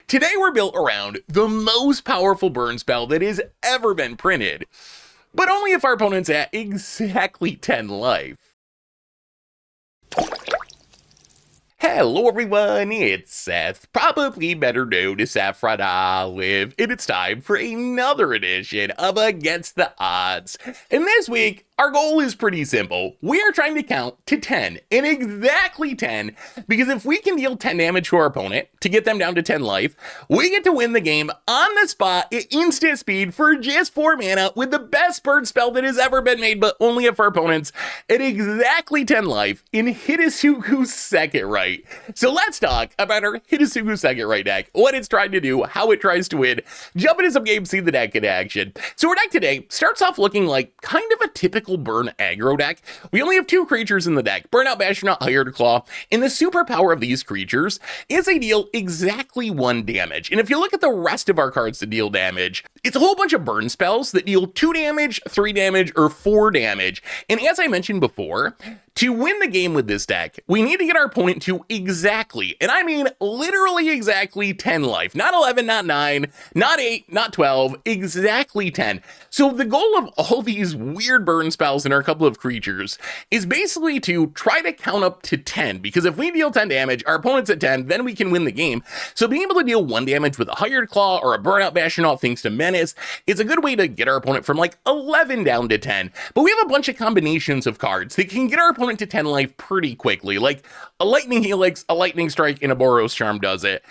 Today we're built around the most powerful burn spell that has ever been printed, but only if our opponent's at exactly 10 life. Hello everyone, it's Seth, probably better known as Saffron Olive, and it's time for another edition of Against the Odds. And this week, our goal is pretty simple. We are trying to count to 10, and exactly 10, because if we can deal 10 damage to our opponent to get them down to 10 life, we get to win the game on the spot at instant speed for just 4 mana with the best burn spell that has ever been made, but only if our opponent's at exactly 10 life in Hidetsugu's second Rite. So let's talk about our Hidetsugu second Rite deck, what it's trying to do, how it tries to win, jump into some games, see the deck in action. So our deck today starts off looking like kind of a typical burn aggro deck. We only have 2 creatures in the deck, Burnout Bastronaut, Hired Claw, and the superpower of these creatures is they deal exactly 1 damage. And if you look at the rest of our cards that deal damage, it's a whole bunch of burn spells that deal 2 damage, 3 damage, or 4 damage. And as I mentioned before, to win the game with this deck, we need to get our opponent to exactly, and I mean literally exactly 10 life. Not 11, not 9, not 8, not 12, exactly 10. So the goal of all these weird burn spells in our couple of creatures is basically to try to count up to 10, because if we deal 10 damage, our opponent's at 10, then we can win the game. So being able to deal 1 damage with a Hired Claw or a Burnout Bastronaut thanks to Menace is a good way to get our opponent from like 11 down to 10. But we have a bunch of combinations of cards that can get our opponent to 10 life pretty quickly, like a Lightning Helix, a Lightning Strike, and a Boros Charm does it.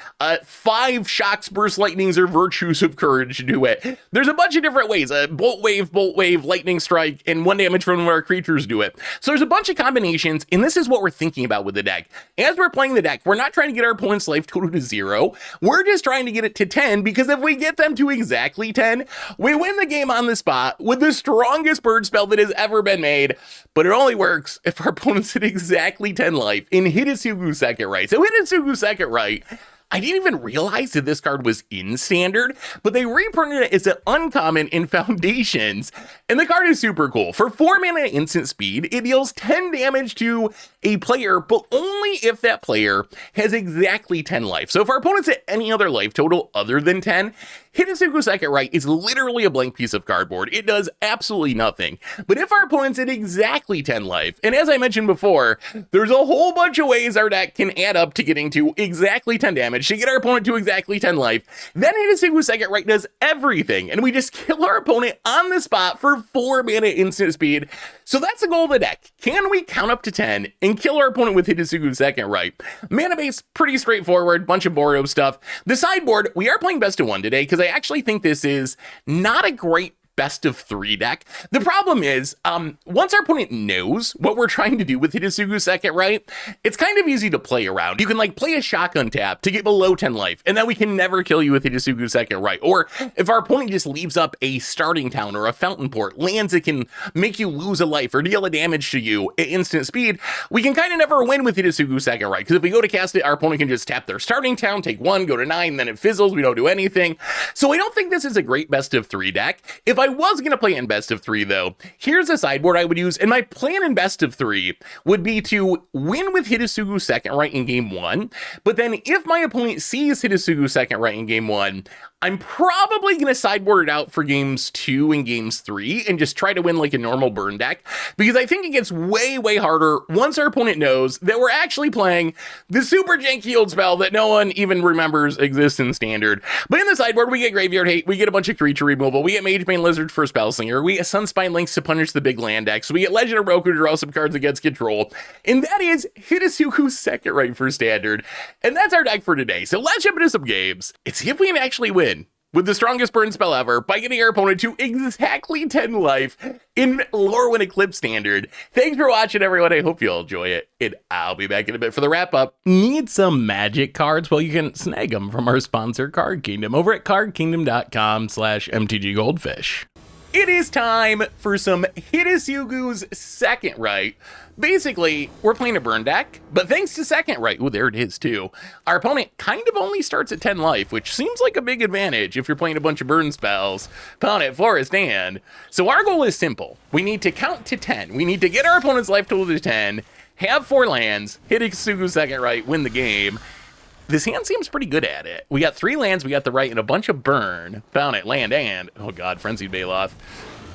5 Shocks, Burst Lightnings, or Virtues of Courage do it. There's a bunch of different ways. Bolt Wave, Lightning Strike, and 1 damage from one of our creatures do it. So there's a bunch of combinations, and this is what we're thinking about with the deck. As we're playing the deck, we're not trying to get our opponent's life total to 0. We're just trying to get it to 10, because if we get them to exactly 10, we win the game on the spot with the strongest burn spell that has ever been made. But it only works if our opponent's at exactly 10 life in Hidetsugu second Rite. So Hidetsugu second Rite, I didn't even realize that this card was in Standard, but they reprinted it as an uncommon in Foundations, and the card is super cool. For 4 mana instant speed, it deals 10 damage to a player, but only if that player has exactly 10 life. So if our opponent's at any other life total other than 10, Hidetsugu second Rite is literally a blank piece of cardboard. It does absolutely nothing. But if our opponent's at exactly 10 life, and as I mentioned before, there's a whole bunch of ways our deck can add up to getting to exactly 10 damage to get our opponent to exactly 10 life, then Hidetsugu second Rite does everything, and we just kill our opponent on the spot for 4 mana instant speed. So that's the goal of the deck. Can we count up to 10 and kill our opponent with Hidetsugu second Rite? Mana base, pretty straightforward, bunch of Boros stuff. The sideboard, we are playing best of 1 today, because I actually think this is not a great best of 3 deck. The problem is, once our opponent knows what we're trying to do with Hidetsugu second Rite, it's kind of easy to play around. You can like play a shotgun tap to get below 10 life, and then we can never kill you with Hidetsugu second Rite. Or if our opponent just leaves up a starting town or a fountain port, lands that can make you lose a life or deal a damage to you at instant speed, we can kind of never win with Hidetsugu second Rite, because if we go to cast it, our opponent can just tap their starting town, take 1, go to 9, then it fizzles, we don't do anything. So I don't think this is a great best of 3 deck. If I was going to play in best of 3 though, here's a sideboard I would use, and my plan in best of 3 would be to win with Hidetsugu second Rite in game 1, but then if my opponent sees Hidetsugu second Rite in game 1, I'm probably going to sideboard it out for games 2 and games 3 and just try to win like a normal burn deck, because I think it gets way, way harder once our opponent knows that we're actually playing the super janky old spell that no one even remembers exists in Standard. But in the sideboard, we get Graveyard Hate, we get a bunch of creature removal, we get Magebane Lizard for Spellslinger, we get Sunspine Lynx to punish the big land deck, so we get Legend of Roku to draw some cards against control, and that is Hidetsugu second Rite for Standard. And that's our deck for today. So let's jump into some games and see if we can actually win with the strongest burn spell ever by getting our opponent to exactly 10 life in Lorwyn Eclipse Standard. Thanks for watching, everyone. I hope you'll enjoy it, and I'll be back in a bit for the wrap-up. Need some magic cards? Well, you can snag them from our sponsor, Card Kingdom, over at cardkingdom.com/mtggoldfish. It is time for some Hidetsugu's second Rite. Basically, we're playing a burn deck, but thanks to second Rite, oh, there it is too, our opponent kind of only starts at 10 life, which seems like a big advantage if you're playing a bunch of burn spells. Opponent, Forest and. So our goal is simple. We need to count to 10. We need to get our opponent's life total to 10, have 4 lands, Hidetsugu second Rite, win the game. this hand seems pretty good at it. We got 3 lands, we got the Rite, and a bunch of burn. Found it, land, and, oh god, Frenzied Baloth.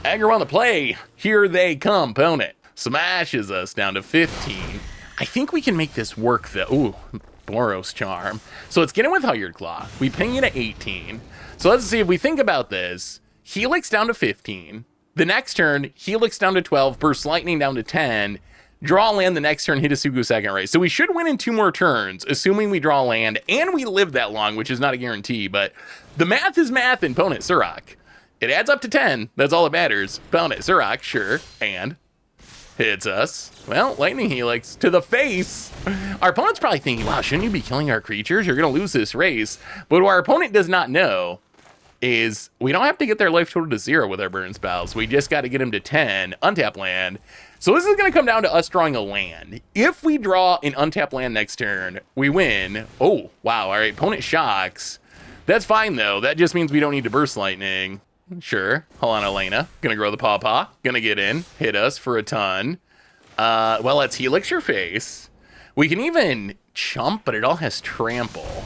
Aggro on the play. Here they come, opponent. Smashes us down to 15. I think we can make this work, though. Ooh, Boros Charm. So let's get in with Hired Claw. We ping it at 18. So let's see if we think about this. Helix down to 15. The next turn, Helix down to 12, Burst Lightning down to 10. Draw land the next turn, Hidetsugu second right. So we should win in 2 more turns, assuming we draw land and we live that long, which is not a guarantee, but the math is math in opponent Surrak. It adds up to 10. That's all that matters. Opponent Surrak, sure, and hits us. Well, Lightning Helix to the face. Our opponent's probably thinking, wow, shouldn't you be killing our creatures? You're going to lose this race. But what our opponent does not know is we don't have to get their life total to 0 with our burn spells. We just got to get them to 10, untap land. So this is going to come down to us drawing a land. If we draw an untapped land next turn, we win. Oh, wow. All right, opponent shocks. That's fine, though. That just means we don't need to burst lightning. Sure. Hold on, Elena. Gonna grow the pawpaw. Gonna get in. Hit us for a ton. Well, let's Helix your face. We can even chump, but it all has trample.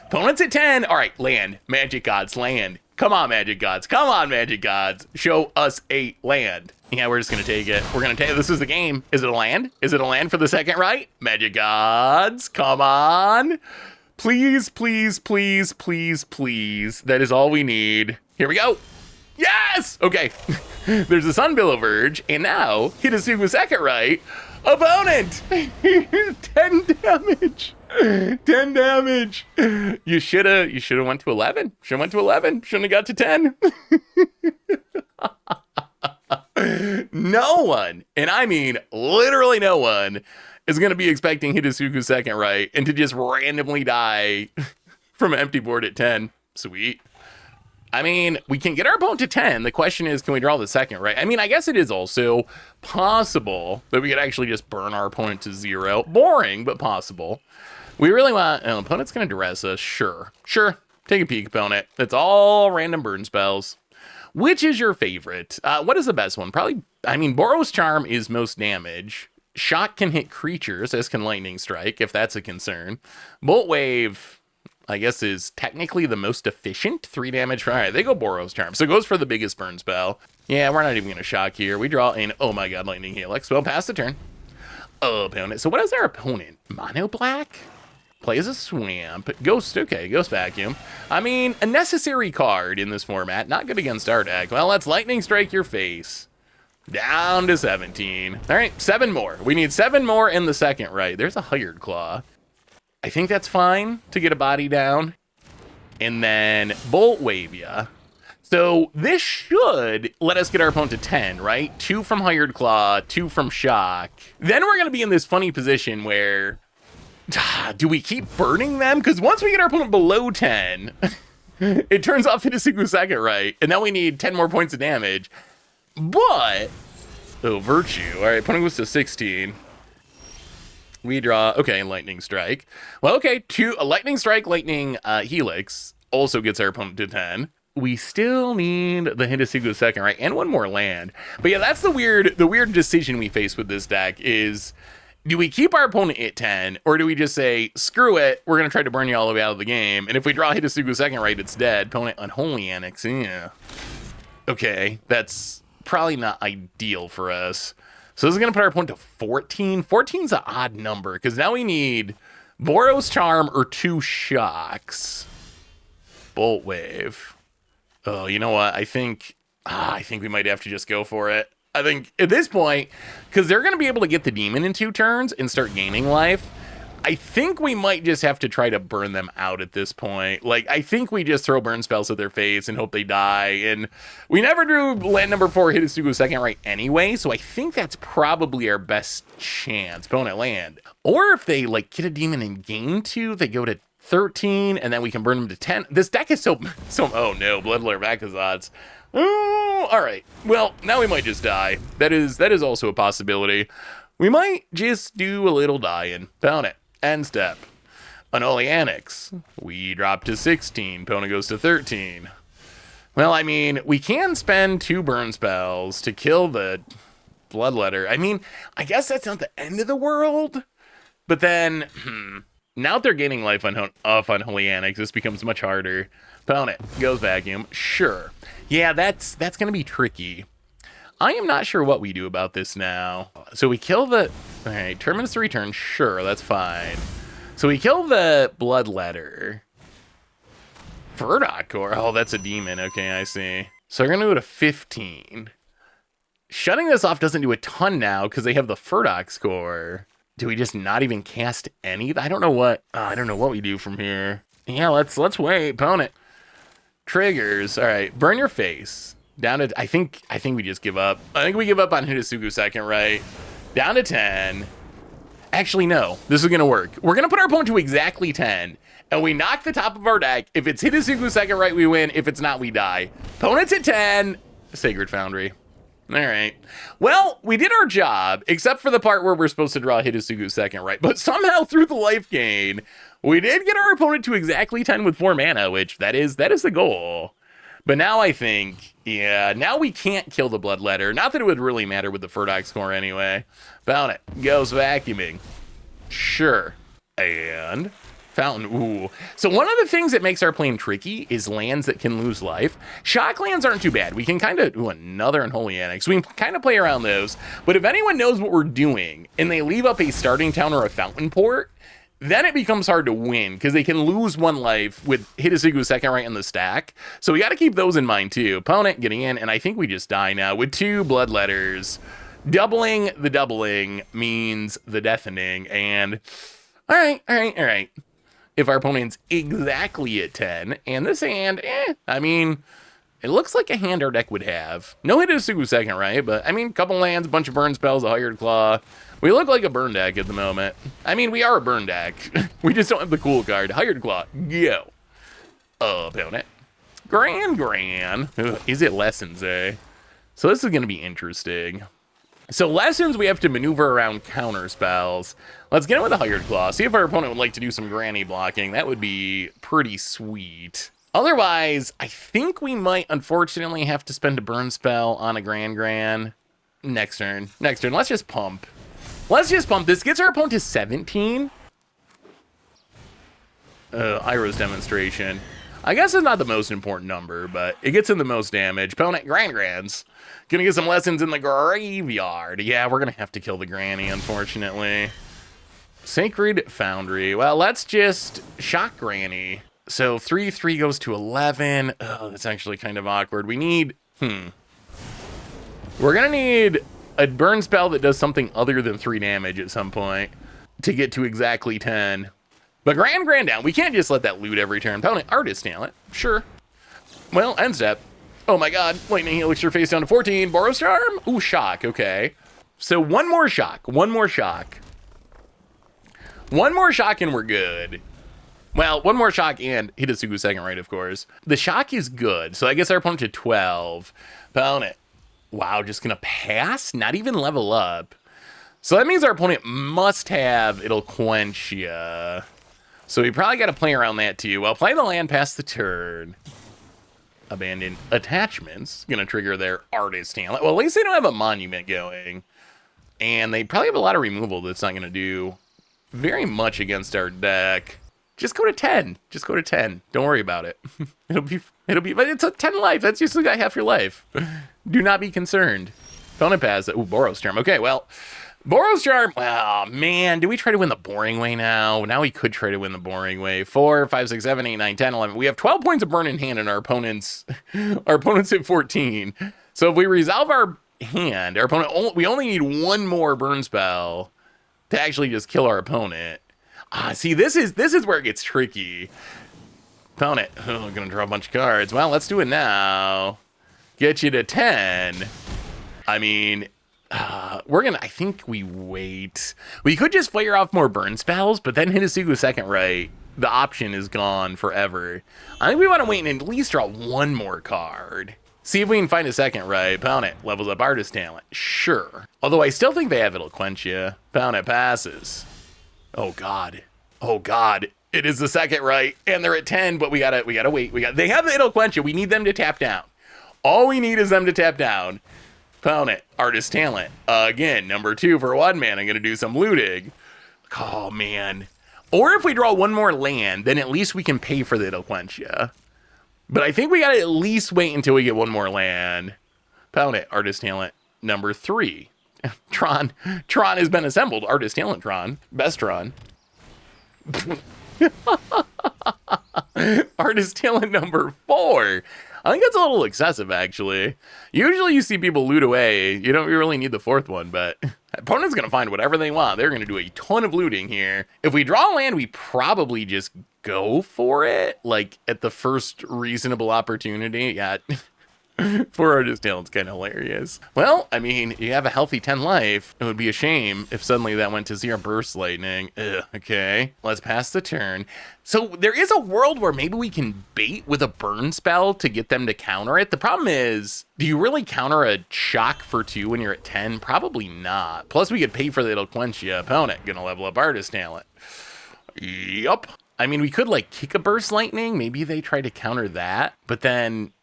Opponent's at 10. All right, land. Magic Gods, land. Come on, Magic Gods. Come on, Magic Gods. Show us a land. Yeah, we're just going to take it. We're going to take it. This is the game. Is it a land? Is it a land for the second right? Magic Gods, come on. Please, please, please, please, please. That is all we need. Here we go. Yes! Okay. There's a Sunbillow Verge, and now Hidetsugu second right. Opponent! 10 damage. 10 damage. You should have went to 11. Should have went to 11. Shouldn't have got to 10. No one, and I mean literally no one, is going to be expecting Hidetsugu second right and to just randomly die from an empty board at 10. Sweet. I mean, we can get our opponent to 10. The question is, can we draw the second right? I mean, I guess it is also possible that we could actually just burn our opponent to 0. Boring, but possible. We really want... Oh, opponent's going to duress us. Sure. Sure. Take a peek, opponent. It's all random burn spells. Which is your favorite? What is the best one? Probably, I mean, Boros Charm is most damage. Shock can hit creatures, as can Lightning Strike, if that's a concern. Bolt Wave, I guess, is technically the most efficient. 3 damage. All right, they go Boros Charm. So it goes for the biggest burn spell. Yeah, we're not even going to shock here. We draw in, oh my god, Lightning Helix. Well, pass the turn. Oh, opponent. So what is our opponent? Mono Black? Plays a Swamp. Ghost, okay, Ghost Vacuum. I mean, a necessary card in this format. Not good against our deck. Well, let's Lightning Strike your face. Down to 17. All right, 7 more. We need 7 more in the second right. There's a Hired Claw. I think that's fine to get a body down. And then Bolt Wave ya. So this should let us get our opponent to 10, right? 2 from Hired Claw, 2 from Shock. Then we're going to be in this funny position where... do we keep burning them? Because once we get our opponent below 10, it turns off Hidetsugu second right, and then we need 10 more points of damage. But, oh, Virtue. All right, opponent goes to 16. We draw, okay, Lightning Strike. Well, okay, a Lightning Strike, Lightning Helix also gets our opponent to 10. We still need the Hidetsugu second right, and 1 more land. But yeah, that's the weird decision we face with this deck is... do we keep our opponent at 10, or do we just say, screw it, we're going to try to burn you all the way out of the game, and if we draw Hidetsugu second right, it's dead. Opponent Unholy Annex, yeah. Okay, that's probably not ideal for us. So this is going to put our opponent to 14. 14's an odd number, because now we need Boros Charm or 2 Shocks. Bolt Wave. Oh, you know what? I think we might have to just go for it. I think at this point, because they're going to be able to get the demon in 2 turns and start gaining life, I think we might just have to try to burn them out at this point. Like, I think we just throw burn spells at their face and hope they die. And we never drew land number 4, Hidetsugu second right anyway, so I think that's probably our best chance. Opponent land. Or if they, like, get a demon and gain 2, they go to 13, and then we can burn them to 10. This deck is so oh no, Bloodlure Vakazats. Oh, all right. Well, now we might just die. That is also a possibility. We might just do a little dying. Pound it. End step. Unholy Annex. We drop to 16. Pona goes to 13. Well, I mean, we can spend 2 burn spells to kill the Bloodletter. I mean, I guess that's not the end of the world. But then, Now that they're gaining life off Unholy Annex, this becomes much harder. Opponent goes vacuum. Sure. Yeah, that's going to be tricky. I am not sure what we do about this now. So we kill the... All right, Terminus to return. Sure, that's fine. So we kill the Bloodletter. Verdot Core. Oh, that's a demon. Okay, I see. So we're going to go to 15. Shutting this off doesn't do a ton now because they have the Furdox Core. Do we just not even cast any? I don't know what we do from here. Yeah, let's wait. Opponent. Triggers. All right, burn your face. Down to, I think we just give up. I think we give up on Hidetsugu second, right? Down to 10. Actually, no. This is going to work. We're going to put our opponent to exactly 10. And we knock the top of our deck. If it's Hidetsugu second, right, we win. If it's not, we die. Opponent's at 10. Sacred Foundry. All right. Well, we did our job, except for the part where we're supposed to draw Hidetsugu second, right? But somehow through the life gain, we did get our opponent to exactly 10 with 4 mana, which that is the goal. But now I think, yeah, now we can't kill the Bloodletter. Not that it would really matter with the Furdox Core anyway. Found it. Goes vacuuming. Sure. And Fountain. Ooh. So one of the things that makes our plane tricky is lands that can lose life. Shock lands aren't too bad. We can kind of... Ooh, another Unholy Annex. We can kind of play around those. But if anyone knows what we're doing and they leave up a starting town or a fountain port, then it becomes hard to win because they can lose 1 life with Hidetsugu second right in the stack. So we got to keep those in mind too. Opponent getting in, and I think we just die now with 2 Bloodletters. Doubling the doubling means the deafening, and all right. If our opponent's exactly at 10, and this hand, I mean, it looks like a hand our deck would have. No Hidetsugu second right, but I mean, a couple lands, a bunch of burn spells, a Hired Claw. We look like a burn deck at the moment. I mean, we are a burn deck. We just don't have the cool card. Hired Claw, go. Opponent. Gran. Ugh, is it Lessons, eh? So this is going to be interesting. So Lessons, we have to maneuver around counter spells. Let's get in with a Hired Claw. See if our opponent would like to do some granny blocking. That would be pretty sweet. Otherwise, I think we might unfortunately have to spend a burn spell on a Gran. Next turn. Let's just pump. This gets our opponent to 17. Iroh's Demonstration. I guess it's not the most important number, but it gets in the most damage. Opponent, Grans. Gonna get some Lessons in the graveyard. Yeah, we're gonna have to kill the Granny, unfortunately. Sacred Foundry. Well, let's just shock Granny. So 3/3 goes to 11. Oh, that's actually kind of awkward. We need... We're gonna need a burn spell that does something other than 3 damage at some point to get to exactly 10. But Gran down. We can't just let that loot every turn. Opponent, Artist Talent. Sure. Well, end step. Oh my god. Lightning Helix your face down to 14. Boros Charm? Ooh, shock. Okay. So one more shock and we're good. Well, one more shock and Hidetsugu second right, of course. The shock is good. So I guess our opponent to 12. Opponent. Wow, just gonna pass? Not even level up. So that means our opponent must have It'll Quench Ya. So we probably got to play around that too. Well, play the land past the turn. Abandon attachments. Gonna trigger their Artist Talent. Well, at least they don't have a monument going. And they probably have a lot of removal that's not gonna do very much against our deck. Just go to 10. Don't worry about it. It'll be, but it's a 10 life. That's just like half your life. Do not be concerned. Opponent pass. Ooh, Boros Charm. Okay, well, Boros Charm. Oh, man. Do we try to win the boring way now? Now we could try to win the boring way. 4, 5, 6, 7, 8, 9, 10, 11. We have 12 points of burn in hand and our opponent's at 14. So if we resolve our hand, our opponent, we only need 1 more burn spell to actually just kill our opponent. See, this is where it gets tricky. Opponent, gonna draw a bunch of cards. Well, let's do it now. Get you to 10. I mean, I think we wait. We could just fire off more burn spells, but then Hidetsugu second right. The option is gone forever. I think we want to wait and at least draw 1 more card. See if we can find a second right. Opponent levels up Artist Talent. Sure. Although I still think they have It'll Quench Ya. Opponent passes. Oh god. It is the second right, and they're at 10, but we gotta wait. They have the It'll Quench Ya. We need them to tap down. All we need is them to tap down. Opponent, Artist Talent. Again, number 2 for 1 man. I'm gonna do some looting. Oh man. Or if we draw one more land, then at least we can pay for the Eloquentia. But I think we gotta at least wait until we get one more land. Pound it, Artist Talent number 3. Tron has been assembled. Artist Talent Tron. Best Tron. Artist Talent number 4. I think that's a little excessive, actually. Usually you see people loot away. You don't really need the 4th one, but opponent's going to find whatever they want. They're going to do a ton of looting here. If we draw land, we probably just go for it, like, at the first reasonable opportunity. Yeah, 4 Artist Talent's kind of hilarious. Well, I mean, you have a healthy 10 life. It would be a shame if suddenly that went to 0 Burst Lightning. Ugh, okay, let's pass the turn. So there is a world where maybe we can bait with a burn spell to get them to counter it. The problem is, do you really counter a shock for 2 when you're at 10? Probably not. Plus, we could pay for the Eloquentia. Opponent gonna level up Artist Talent. Yup. I mean, we could, like, kick a Burst Lightning. Maybe they try to counter that, but then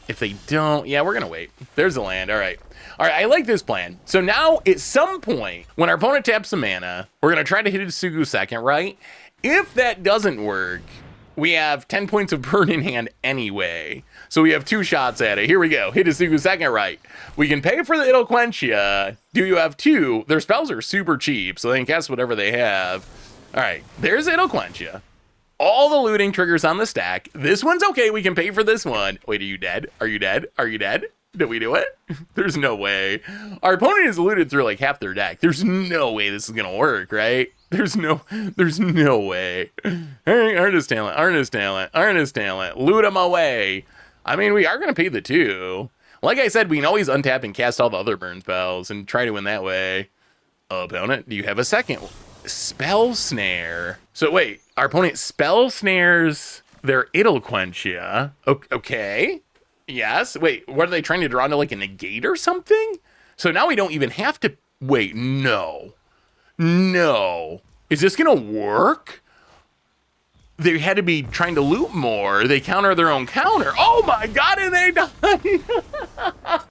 if they don't, yeah, we're going to wait. There's the land. All right. All right, I like this plan. So now, at some point, when our opponent taps some mana, we're going to try to hit Hidetsugu second, right? If that doesn't work, we have 10 points of burn in hand anyway. So we have 2 shots at it. Here we go. Hidetsugu second, right? We can pay for the Eloquentia. Do you have 2? Their spells are super cheap, so they can cast whatever they have. All right, there's Eloquentia. All the looting triggers on the stack. This one's okay. We can pay for this one. Wait, are you dead? Are you dead? Are you dead? Did we do it? There's no way. Our opponent has looted through like half their deck. There's no way this is going to work, right? There's no way. Hey, Artist Talent, Artist Talent, Artist Talent. Loot them away. I mean, we are going to pay the 2. Like I said, we can always untap and cast all the other burn spells and try to win that way. Opponent, do you have a second? Spell Snare. So wait, our opponent spell snares their Eloquentia. Okay. Yes. Wait, what are they trying to draw into, like a negate or something? So now we don't even have to wait. No. Is this gonna work? They had to be trying to loot more. They counter their own counter. Oh my god, and they died.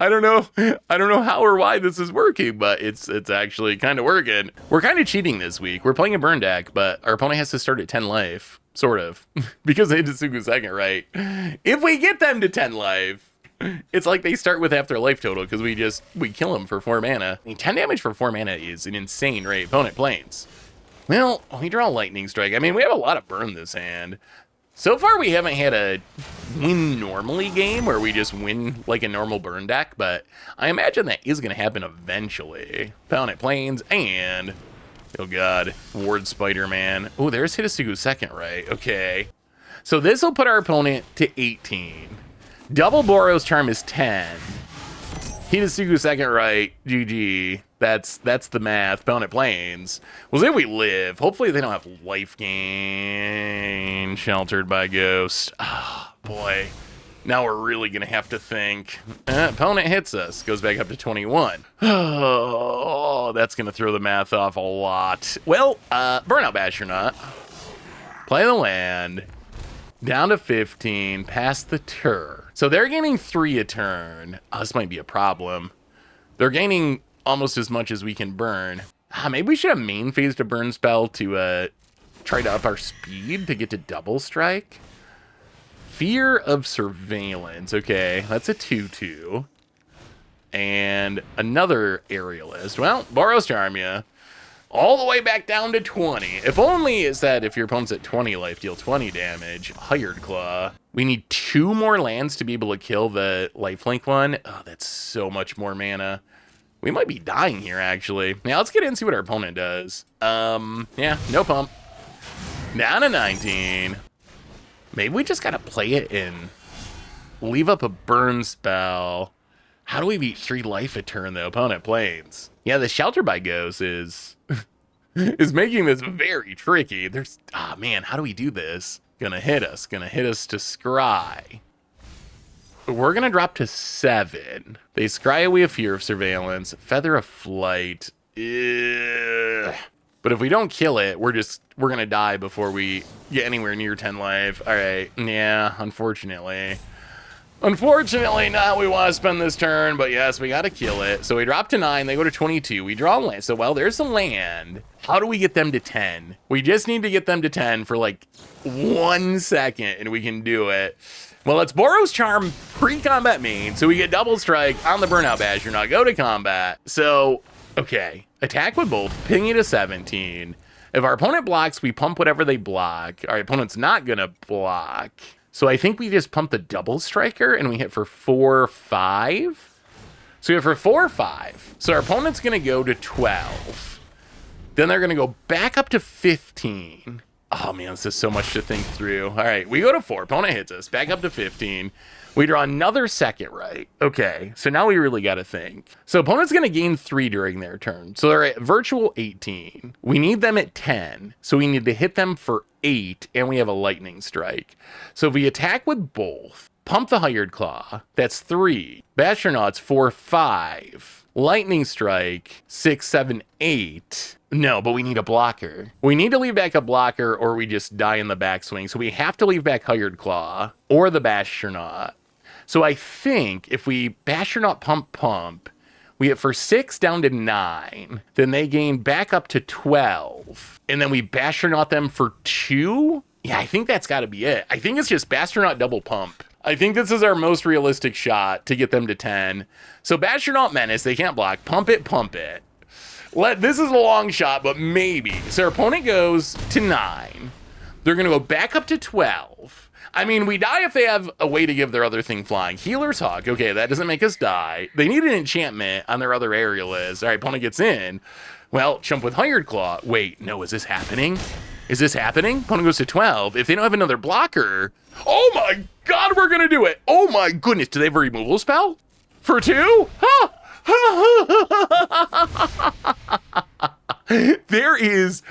I don't know how or why this is working, but it's actually kind of working. We're kind of cheating this week. We're playing a burn deck, but our opponent has to start at 10 life, sort of, because they Hidetsugu second, right? If we get them to 10 life, it's like they start with half their life total because we kill them for 4 mana. I mean, 10 damage for 4 mana is an insane rate. Opponent planes. Well, we draw Lightning Strike. I mean, we have a lot of burn this hand. So far, we haven't had a win normally game where we just win like a normal burn deck, but I imagine that is going to happen eventually. Opponent planes and, oh god, Ward Spider-Man. Oh, there's Hidetsugu second, right? Okay. So this will put our opponent to 18. Double Boros Charm is 10. Hidetsugu second, right? GG. That's the math. Opponent planes. We'll see if we live. Hopefully they don't have life gain. Sheltered by Ghost. Oh, boy. Now we're really going to have to think. Opponent hits us. Goes back up to 21. Oh, that's going to throw the math off a lot. Well, Burnout Bastronaut. Play the land. Down to 15. Pass the turn. So they're gaining 3 a turn. Oh, this might be a problem. They're gaining almost as much as we can burn. Maybe we should have main phased a burn spell to try to up our speed to get to double strike. Fear of Surveillance. Okay, that's a 2/2. And another Aerialist. Well, Boros Charm ya. All the way back down to 20. If only is that if your opponent's at 20 life, deal 20 damage. Hired Claw. We need 2 more lands to be able to kill the lifelink one. Oh, that's so much more mana. We might be dying here, actually. Now, let's get in and see what our opponent does. Yeah, no pump. Down to 19. Maybe we just gotta play it in. Leave up a burn spell. How do we beat 3 life a turn, though? Opponent planes. Yeah, the Shelter by Ghost is making this very tricky. There's, man, how do we do this? Gonna hit us to scry. We're gonna drop to 7. They scry away a Fear of Surveillance, Feather of Flight. Ugh. But if we don't kill it, we're gonna die before we get anywhere near 10 life. All right, yeah, unfortunately. Unfortunately, not we want to spend this turn, but yes, we got to kill it. So we drop to 9, they go to 22. We draw land. So, well, there's the land. How do we get them to 10? We just need to get them to 10 for like 1 second, and we can do it. Well, it's Boros Charm pre-combat main, so we get double strike on the Burnout Bastronaut, go to combat. So, okay, attack with both, ping it to 17. If our opponent blocks, we pump whatever they block. Our opponent's not gonna block. So I think we just pump the double striker and we hit for 4-5. So we hit for 4-5. So our opponent's gonna go to 12. Then they're gonna go back up to 15. Oh man, this is so much to think through. All right, we go to 4, opponent hits us, back up to 15. We draw another second right. Okay, so now we really gotta think. So opponent's gonna gain 3 during their turn. So they're at virtual 18. We need them at 10. So we need to hit them for 8, and we have a lightning strike. So if we attack with both, pump the Hired Claw, that's 3. Bastronauts 4-5. Lightning strike 6-7-8. No, but we need a blocker. We need to leave back a blocker or we just die in the backswing. So we have to leave back Hired Claw or the Bastronaut. So I think if we Bastronaut pump, we hit for 6 down to 9. Then they gain back up to 12. And then we Bastronaut them for 2? Yeah, I think that's got to be it. I think it's just Bastronaut double pump. I think this is our most realistic shot to get them to 10. So Bastronaut Menace, they can't block. Pump it, pump it. This is a long shot, but maybe. So our opponent goes to 9. They're going to go back up to 12. I mean, we die if they have a way to give their other thing flying. Healer's Hawk. Okay, that doesn't make us die. They need an enchantment on their other Aerialist. All right, opponent gets in. Well, Chump with Hired Claw. Wait, no, is this happening? Is this happening? Opponent goes to 12. If they don't have another blocker... Oh my god, we're going to do it. Oh my goodness. Do they have a removal spell? For 2? Huh? There is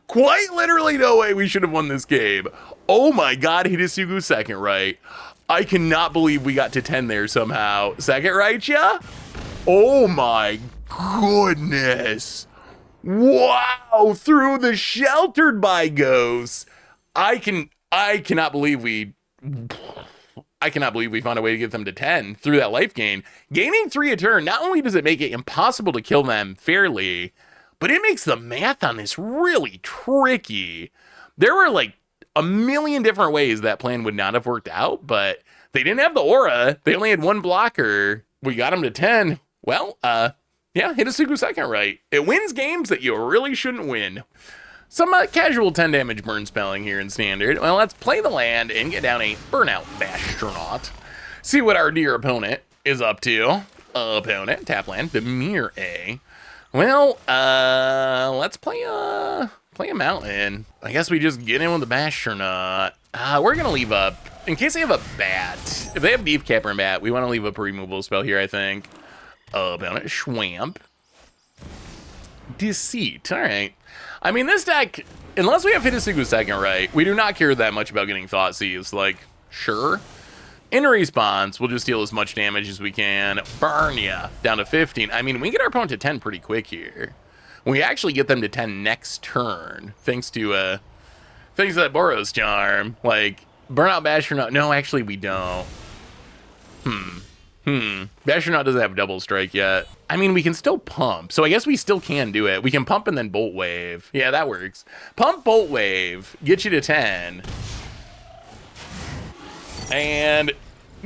quite literally no way we should have won this game. Oh my god, Hidetsugu second right. I cannot believe we got to 10 there somehow. Second right, yeah? Oh my goodness. Wow, through the Sheltered by Ghosts. I cannot believe we found a way to get them to 10 through that life gain. Gaining 3 a turn, not only does it make it impossible to kill them fairly, but it makes the math on this really tricky. There were like a million different ways that plan would not have worked out, but they didn't have the aura. They only had 1 blocker. We got them to 10. Well, yeah, Hidetsugu second right. It wins games that you really shouldn't win. Some casual 10 damage burn spelling here in Standard. Well, let's play the land and get down a Burnout Bastronaut. See what our dear opponent is up to. Opponent, tap land, Demir A. Well, let's play a mountain. I guess we just get in with the Bastronaut. We're going to leave up, in case they have a bat. If they have Beef Capper and Bat, we want to leave up a removal spell here, I think. Opponent, Schwamp. Deceit, all right. I mean, this deck, unless we have Hidetsugu second right, we do not care that much about getting Thoughtseize. Like, sure. In response, we'll just deal as much damage as we can. Burn ya down to 15. I mean, we get our opponent to 10 pretty quick here. We actually get them to 10 next turn, thanks to that Boros Charm. Like, Burnout Bastronaut. No, actually, we don't. Bastronaut doesn't have double strike yet. I mean, we can still pump, so I guess we still can do it. We can pump and then Bolt Wave. Yeah, that works. Pump, Bolt Wave, get you to 10. And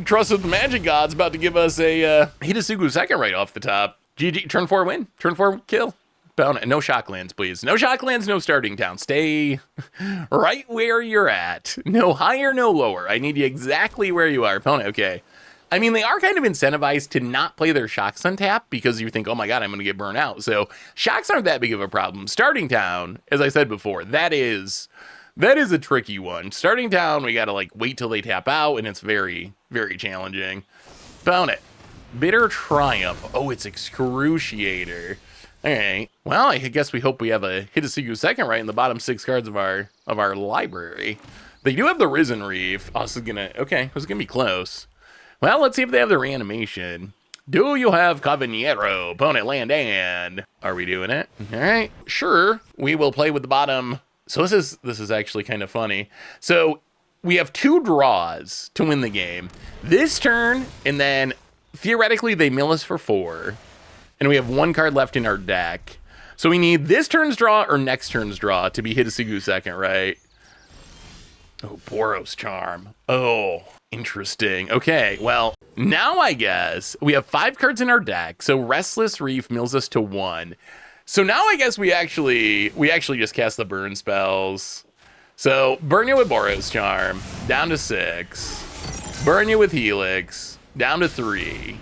Trust with the Magic God's about to give us a Hidetsugu second right off the top. GG, turn 4 win, turn 4 kill. No Shocklands, please. No Shocklands, no starting town. Stay right where you're at. No higher, no lower. I need you exactly where you are, opponent. Okay. I mean, they are kind of incentivized to not play their Shocks on tap because you think, oh my god, I'm going to get burnt out. So Shocks aren't that big of a problem. Starting town, as I said before, that is a tricky one. Starting town, we got to like wait till they tap out, and it's very, very challenging. Found it. Bitter Triumph. Oh, it's Excruciator. All right. Well, I guess we hope we have a Hidetsugu second right in the bottom 6 cards of our library. They do have the Risen Reef. Oh, this is gonna be close. Well, let's see if they have the reanimation. Do you have Caballero? Opponent land and... Are we doing it? All right, sure. We will play with the bottom. So this is actually kind of funny. So we have 2 draws to win the game. This turn, and then theoretically they mill us for 4. And we have 1 card left in our deck. So we need this turn's draw or next turn's draw to be Hidetsugu second, right? Oh, Boros Charm. Oh, interesting. Okay, well, now I guess we have 5 cards in our deck. So Restless Reef mills us to 1. So now I guess we actually just cast the burn spells. So burn you with Boros Charm, down to 6. Burn you with Helix, down to 3.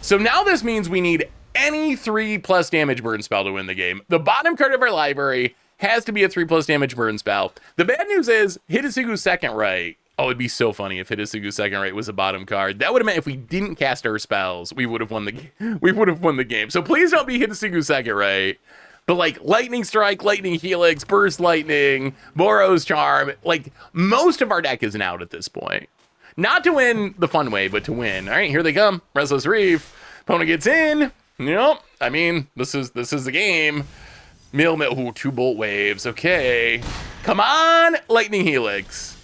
So now this means we need any 3+ damage burn spell to win the game. The bottom card of our library has to be a 3+ damage burn spell. The bad news is Hidetsugu second right. Oh, it'd be so funny if Hidetsugu second right was a bottom card. That would have meant if we didn't cast our spells, we would have won the game. So please don't be Hidetsugu second right. But like Lightning Strike, Lightning Helix, Burst Lightning, Boros Charm, like most of our deck is out at this point. Not to win the fun way, but to win. All right, here they come. Restless Reef. Opponent gets in. Yep. I mean, this is the game. Ooh, 2 Bolt Waves. Okay. Come on, Lightning Helix.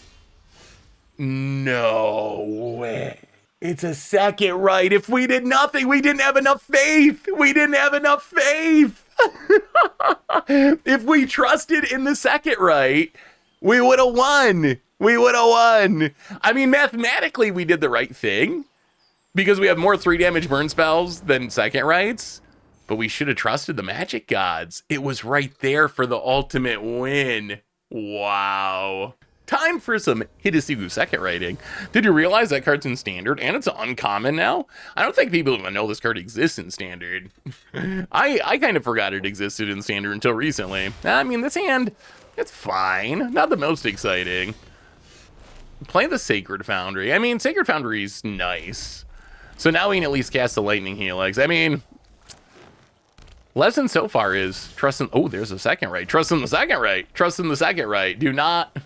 No way. It's a second right. If we did nothing, we didn't have enough faith. If we trusted in the second right, we would have won. I mean, mathematically, we did the right thing because we have more 3 damage burn spells than second rights, but we should have trusted the magic gods. It was right there for the ultimate win. Wow. Time for some Hidetsugu second writing. Did you realize that card's in standard and it's uncommon now? I don't think people even know this card exists in standard. I kind of forgot it existed in standard until recently. I mean, this hand, it's fine. Not the most exciting. Play the Sacred Foundry. I mean, Sacred Foundry's nice. So now we can at least cast the Lightning Helix. I mean, lesson so far is trust in, oh, there's a second right. Trust in the second right. Trust in the second right. Do not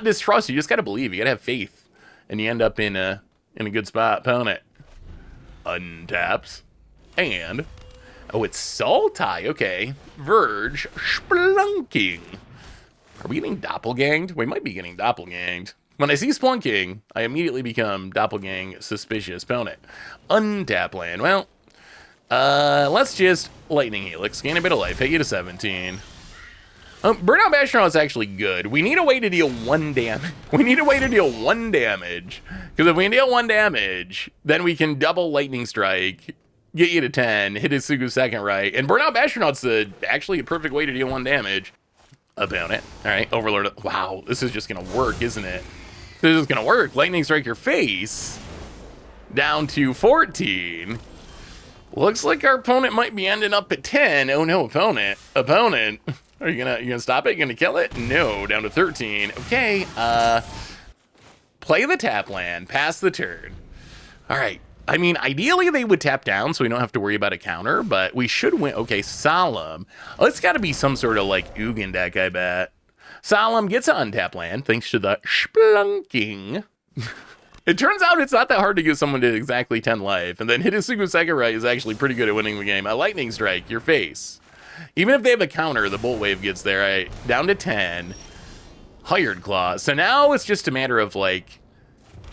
distrust. You just got to believe. You got to have faith. And you end up in a good spot. Opponent untaps. And, oh, it's Sultai. Okay. Verge. Splunking. Are we getting doppelganged? We might be getting doppelganged. When I see Splunking, I immediately become doppelgang suspicious. Opponent untap land. Well, let's just Lightning Helix, gain a bit of life, hit you to 17. Burnout Bastion is actually good. We need a way to deal 1 damage. Because if we can deal 1 damage, then we can double Lightning Strike, get you to 10, Hidetsugu second right, and Burnout Bastion's actually a perfect way to deal 1 damage. Opponent. All right, Overlord. Wow, this is just gonna work, isn't it? This is gonna work. Lightning Strike your face. Down to 14. Looks like our opponent might be ending up at 10. Oh no, opponent. Are you gonna stop it? You gonna kill it? No, down to 13. Okay, play the tap land, pass the turn. All right. I mean, ideally they would tap down so we don't have to worry about a counter, but we should win. Okay, Solemn. Oh, it's got to be some sort of like Ugin deck, I bet. Solemn gets on tap land thanks to the Splunking. It turns out it's not that hard to give someone to exactly 10 life, and then Hidetsugu second right is actually pretty good at winning the game. A Lightning Strike, your face. Even if they have a counter, the Bolt Wave gets there, right? Down to 10. Hired Claw. So now it's just a matter of like,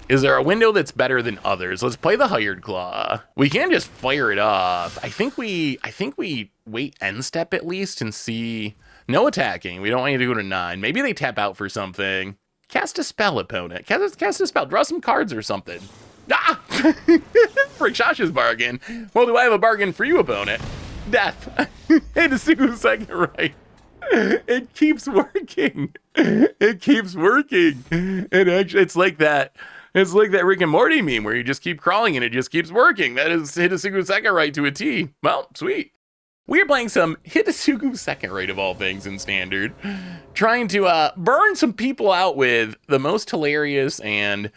is there a window that's better than others? Let's play the Hired Claw. We can just fire it off. I think we wait end step at least and see. No attacking. We don't want you to go to 9. Maybe they tap out for something. Cast a spell, opponent. Cast a spell. Draw some cards or something. Ah! Rakshas's bargain. Well, do I have a bargain for you, opponent? Death. Hidetsugu second right. It keeps working. It keeps working. It's like that. It's like that Rick and Morty meme where you just keep crawling and it just keeps working. That is Hidetsugu second right to a T. Well, sweet. We are playing some Hidetsugu second right of all things in standard, trying to burn some people out with the most hilarious and,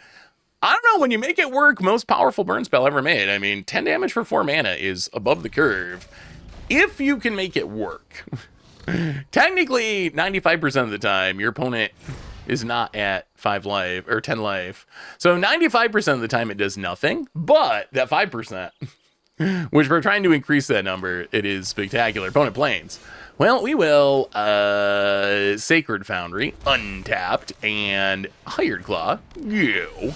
I don't know, when you make it work, most powerful burn spell ever made. I mean, 10 damage for 4 mana is above the curve. If you can make it work. Technically, 95% of the time, your opponent is not at 5 life or 10 life. So 95% of the time it does nothing, but that 5%, which we're trying to increase that number. It is spectacular. Opponent planes. Well, we will Sacred Foundry, untapped, and Hired Claw. Go.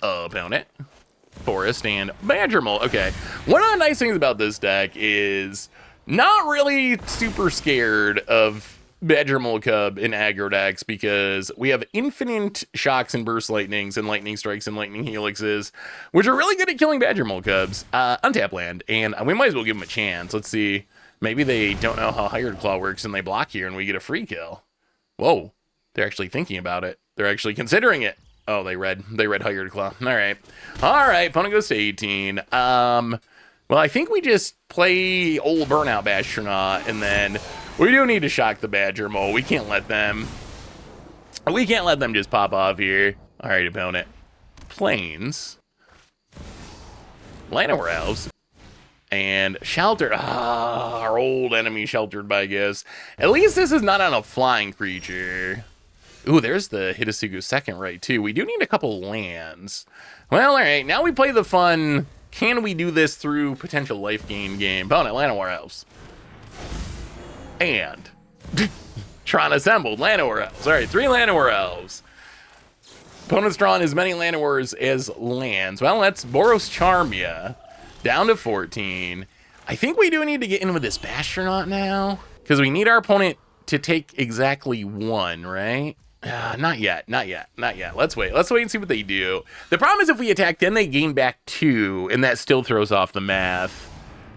Opponent. Forest and Badger Mole. Okay. One of the nice things about this deck is not really super scared of Badger Mole Cub in aggro decks because we have infinite shocks and burst lightnings and lightning strikes and lightning helixes, which are really good at killing Badger Mole Cubs. Untap land, and we might as well give them a chance. Let's see. Maybe they don't know how Hired Claw works and they block here and we get a free kill. Whoa. They're actually thinking about it. They're actually considering it. Oh, they read Hired Claw. All right. All right. Opponent goes to 18. Well, I think we just play old Burnout Bastronaut, and then we do need to shock the Badger Mole. We can't let them just pop off here. All right, opponent. Plains. Llanowar Elves. And Sheltered. Our old enemy Sheltered by Gifts. At least this is not on a flying creature. Ooh, there's the Hidetsugu second right, too. We do need a couple lands. Well, all right. Now we play the fun, can we do this through potential life gain game? Opponent, Llanowar Elves. And Tron assembled, Llanowar Elves. All right, 3 Llanowar Elves. Opponent's drawn as many Llanowars as lands. Well, let's Boros Charm ya. Down to 14. I think we do need to get in with this Bastronaut now, because we need our opponent to take exactly 1, right? Not yet. Let's wait and see what they do. The problem is if we attack, then they gain back 2, and that still throws off the math.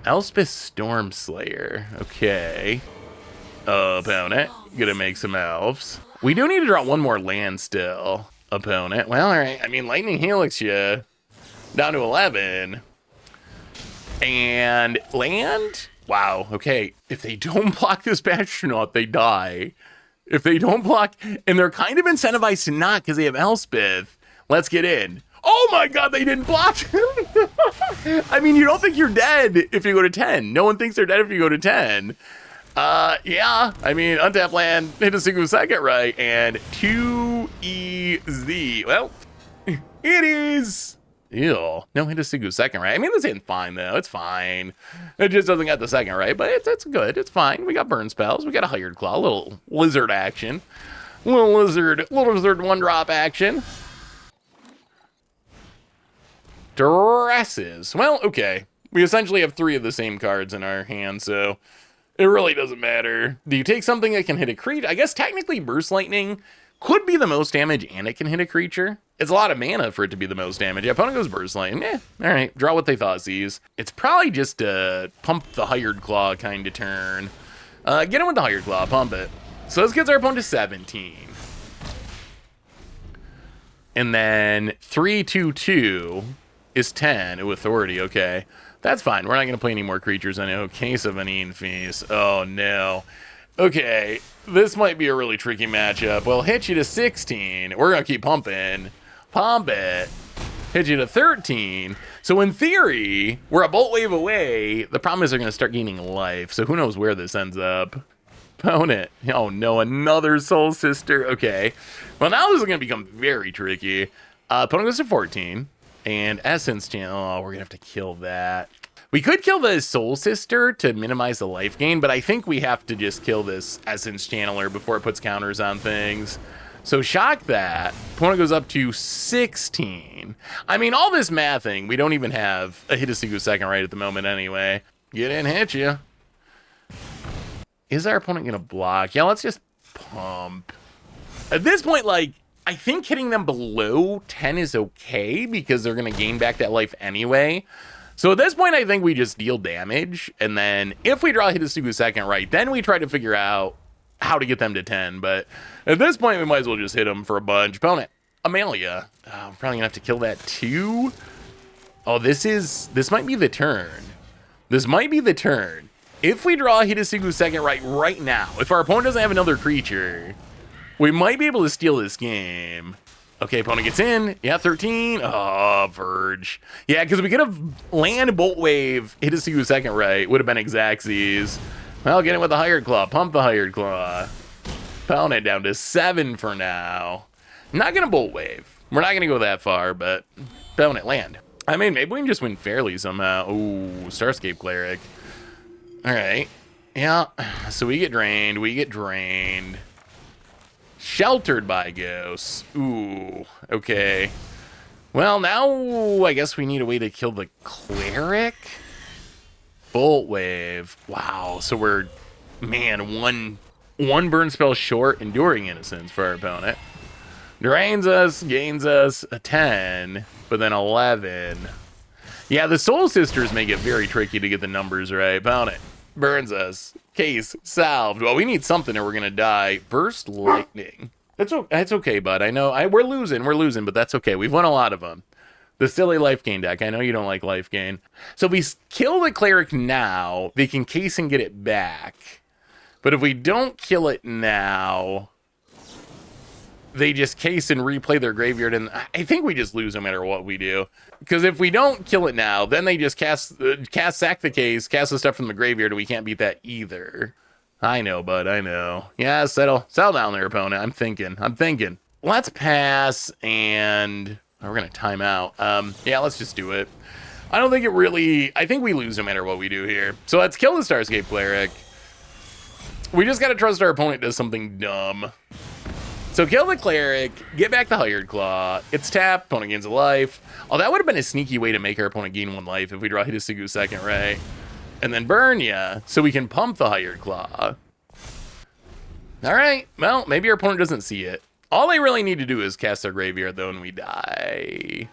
Elspeth Stormslayer. Okay. Opponent. Gonna make some elves. We do need to draw 1 more land still. Opponent. Well, all right. I mean, Lightning Helix ya. Down to 11. And land? Wow. Okay. If they don't block this Bastronaut, they die. If they don't block, and they're kind of incentivized to not because they have Elspeth. Let's get in. Oh my god, they didn't block. I mean, you don't think you're dead if you go to 10. No one thinks they're dead if you go to 10. Yeah. I mean, untap land, Hidetsugu second right, and 2 EZ. Well, it is. Ew. No Hidetsugu second right. I mean, this ain't fine, though. It's fine. It just doesn't get the second right, but it's good. It's fine. We got burn spells. We got a Hired Claw. A little lizard action. Little lizard 1-drop action. Dresses. Well, okay. We essentially have 3 of the same cards in our hand, so it really doesn't matter. Do you take something that can hit a creature? I guess technically Burst Lightning could be the most damage and it can hit a creature. It's a lot of mana for it to be the most damage. Yeah, opponent goes Burst Lightning. All right. Draw what they thought sees. It's probably just a pump the Hired Claw kind of turn. Get him with the Hired Claw. Pump it. So this gets our opponent to 17. And then 3/2/2 is 10. Ooh, Authority. Okay. That's fine. We're not going to play any more creatures. I know. Case of Anine Feast. Oh, no. Okay. This might be a really tricky matchup. Well, hit you to 16. We're going to keep pumping. Pump it. Hit you to 13. So in theory, we're a Bolt Wave away. The problem is they're going to start gaining life. So who knows where this ends up. Opponent. Oh, no. Another Soul Sister. Okay. Well, now this is going to become very tricky. Opponent goes to 14. And Essence Channel. Oh, we're going to have to kill that. We could kill the Soul Sister to minimize the life gain, but I think we have to just kill this Essence Channeler before it puts counters on things. So shock that. Opponent goes up to 16. I mean, all this mathing, we don't even have a Hidetsugu second right at the moment anyway. Get in, hit you. Is our opponent going to block? Yeah, let's just pump. At this point, like, I think hitting them below 10 is okay because they're going to gain back that life anyway. So at this point, I think we just deal damage. And then if we draw Hidetsugu second right, then we try to figure out how to get them to 10. But at this point, we might as well just hit them for a bunch. Opponent, Amalia. Oh, we're probably going to have to kill that too. Oh, this might be the turn. This might be the turn. If we draw Hidetsugu second right now, if our opponent doesn't have another creature, we might be able to steal this game. Okay, opponent gets in. Yeah, 13. Oh, Verge. Yeah, because we could have land Bolt Wave, Hidetsugu second right. Would have been Xaxes. Well, get in with the Hired Claw. Pump the Hired Claw. Opponent down to 7 for now. Not going to Bolt Wave. We're not going to go that far, but opponent land. I mean, maybe we can just win fairly somehow. Ooh, Starscape Cleric. All right. Yeah, so we get drained. Sheltered by ghosts. Ooh, okay. Well, now I guess we need a way to kill the Cleric. Bolt Wave. Wow, so we're, man, one burn spell short, Enduring Innocence for our opponent. Drains us, gains us a 10, but then 11. Yeah, the Soul Sisters make it very tricky to get the numbers right. Opponent burns us. Case solved. Well, we need something or we're gonna die. Burst Lightning. That's okay, bud. I know we're losing, but that's okay. We've won a lot of them. The silly life gain deck. I know you don't like life gain. So if we kill the Cleric now, they can case and get it back. But if we don't kill it now, they just case and replay their graveyard, and I think we just lose no matter what we do. Because if we don't kill it now, then they just sack the case, cast the stuff from the graveyard, and we can't beat that either. I know, bud, I know. Yeah, settle down there, opponent. I'm thinking. Let's pass, and we're gonna time out. Yeah, let's just do it. I don't think it really, I think we lose no matter what we do here. So let's kill the Starscape Cleric. We just gotta trust our opponent does something dumb. So kill the Cleric, get back the Hired Claw. It's tapped, opponent gains a life. Oh, that would have been a sneaky way to make our opponent gain 1 life if we draw Hidetsugu second, right? And then burn ya, so we can pump the Hired Claw. All right, well, maybe our opponent doesn't see it. All they really need to do is cast their graveyard, though, and we die.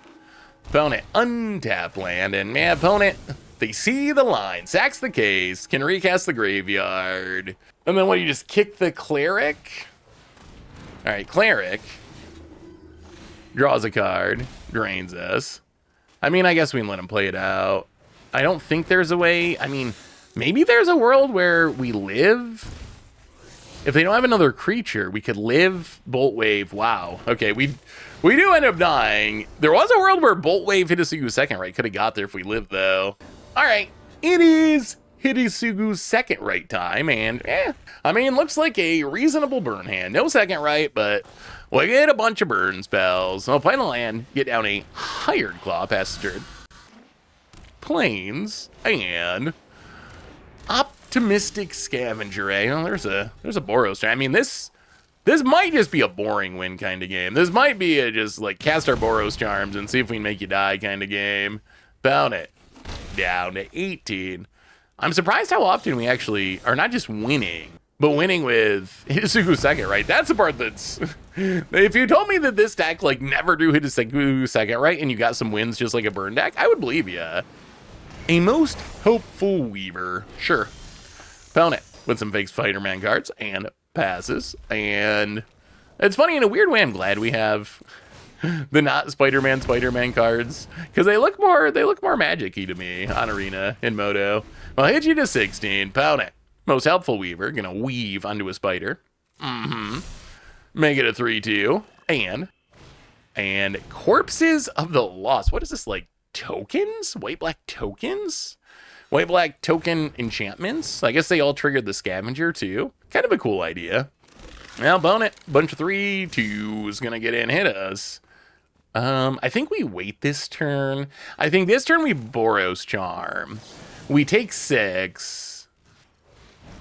Opponent untap land, and man, opponent, they see the line, sacks the case, can recast the graveyard. And then what, you just kick the Cleric? All right, Cleric draws a card, drains us. I mean, I guess we can let him play it out. I don't think there's a way. I mean, maybe there's a world where we live. If they don't have another creature, we could live Bolt Wave. Wow. Okay, we do end up dying. There was a world where Bolt Wave Hidetsugu second right. Could have got there if we lived, though. All right, it is Hidetsugu's second right time, and I mean, looks like a reasonable burn hand. No second right, but we'll get a bunch of burn spells. I'll play the land, get down a Hired Claw, pass the turn. Plains, and Optimistic Scavenger, eh? Oh, there's a Boros. I mean, this might just be a boring win kind of game. This might be a just like cast our Boros Charms and see if we can make you die kind of game. Found it. Down to 18. I'm surprised how often we actually are not just winning, but winning with Hidetsugu second, right? That's the part that's... If you told me that this deck like never drew Hidetsugu second, right, and you got some wins just like a burn deck, I would believe ya. A most hopeful Weaver. Sure. Opponent with some fake Spider-Man cards and passes. And it's funny, in a weird way, I'm glad we have the not Spider-Man cards, because they look more magic-y to me on Arena in Moto. Well, hit you to 16. Opponent, most helpful Weaver, gonna weave onto a spider. Make it a 3/2. And Corpses of the Lost. What is this, like tokens? White-black tokens? White-black token enchantments? I guess they all triggered the Scavenger, too. Kind of a cool idea. Well, opponent, bunch of 3/2s gonna get in, hit us. I think we wait this turn. I think this turn we Boros Charm. We take 6.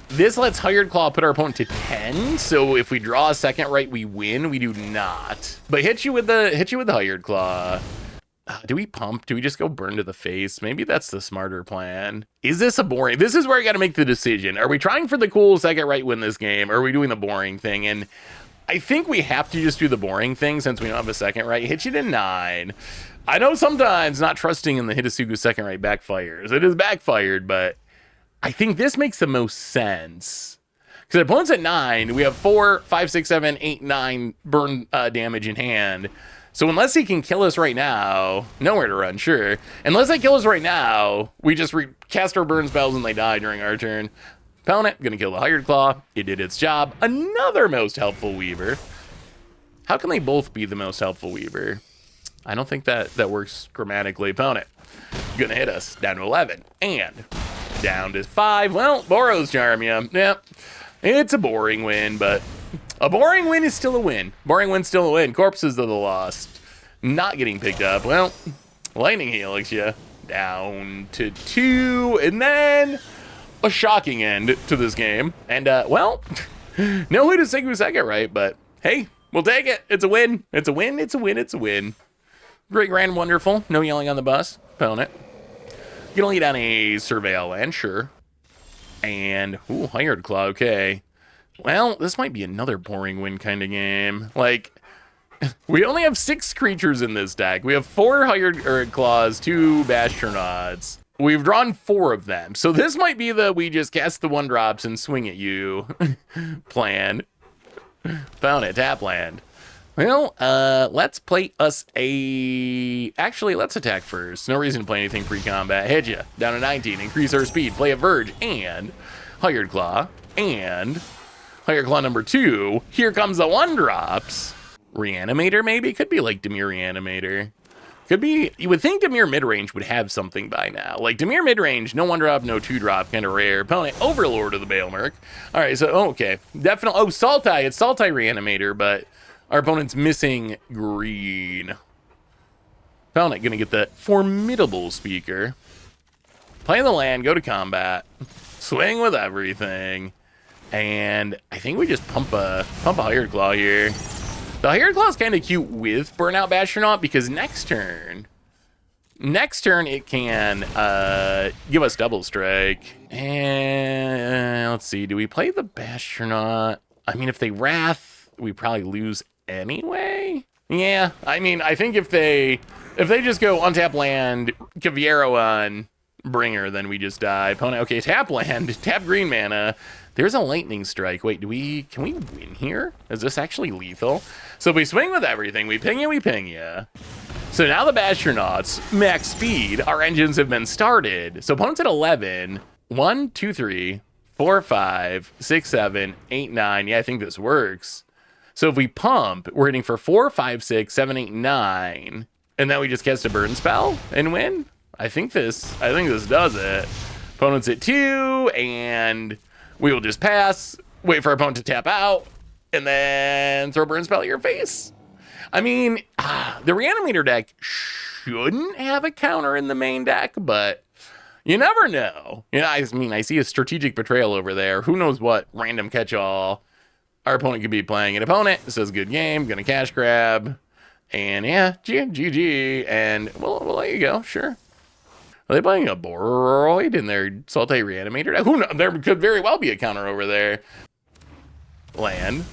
This lets Hired Claw put our opponent to 10. So if we draw a second right, we win. We do not. But hit you with the Hired Claw. Do we pump? Do we just go burn to the face? Maybe that's the smarter plan. Is this a boring? This is where you got to make the decision. Are we trying for the cool second right win this game? Or are we doing the boring thing? And I think we have to just do the boring thing since we don't have a second right. Hit you to 9. I know sometimes not trusting in the Hidetsugu second right backfires. It is backfired, but I think this makes the most sense. Because opponent's at 9, we have 4, 5, 6, 7, 8, 9 burn damage in hand. So unless he can kill us right now, nowhere to run, sure. Unless they kill us right now, we just cast our burn spells and they die during our turn. Opponent, gonna kill the Hired Claw. It did its job. Another most helpful Weaver. How can they both be the most helpful Weaver? I don't think that works grammatically. Opponent, gonna hit us down to 11 and down to 5. Well, Boros Charm, yeah. Yep. It's a boring win, but a boring win is still a win. Boring win's still a win. Corpses of the Lost not getting picked up. Well, Lightning Helix you down to 2, and then a shocking end to this game. And, well, no Hidetsugu second, right? But, hey, we'll take it. It's a win. It's a win. It's a win. It's a win. Great, grand, wonderful. No yelling on the bus. Opponent. You can lead on a Surveil land, sure. And, ooh, Hired Claw, okay. Well, this might be another boring win kind of game. Like, we only have 6 creatures in this deck. We have 4 Hired Claws, 2 Bastronauts. We've drawn 4 of them. So this might be the we just cast the 1-drops and swing at you plan. Found it, tap land. Well, let's play us a... Actually, let's attack first. No reason to play anything pre-combat. Hit ya. Down to 19. Increase our speed. Play a Verge and Hired Claw. And Hired Claw number 2. Here comes the 1-drops. Reanimator, maybe? Could be like Dimir Reanimator. Could be... You would think Dimir midrange would have something by now. Like, Dimir midrange, no 1-drop, no 2-drop, kind of rare. Opponent, Overlord of the Baelmerk. All right, so, okay. Definitely... Oh, Sultai. It's Sultai Reanimator, but... Our opponent's missing green. Opponent gonna get the formidable speaker. Play the land, go to combat, swing with everything, and I think we just pump a Hired Claw here. The Hired Claw is kind of cute with Burnout Bastronaut because next turn it can give us double strike. And let's see, do we play the Bastronaut? I mean, if they Wrath, we probably lose anyway. Yeah, I mean, I think if they just go untap land, Caviero on Bringer, then we just die. Opponent, okay, tap land, tap green mana. There's a lightning strike. Wait, can we win here? Is this actually lethal? So if we swing with everything, we ping you. So now the Bastronauts, max speed, our engines have been started. So opponent's at 11. 1, 2, 3, 4, 5, 6, 7, 8, 9. Yeah, I think this works. So if we pump, we're hitting for 4, 5, 6, 7, 8, 9. And then we just cast a burn spell and win. I think this does it. Opponent's at 2, and we will just pass, wait for our opponent to tap out, and then throw burn spell at your face. I mean, the Reanimator deck shouldn't have a counter in the main deck, but you never know. You know, I mean, I see a Strategic Betrayal over there. Who knows what random catch-all our opponent could be playing. An opponent says, good game, gonna cash grab. And yeah, GG. And we'll let you go, sure. Are they playing a Boroid in their Sultai Reanimator? Who knows? There could very well be a counter over there. Land.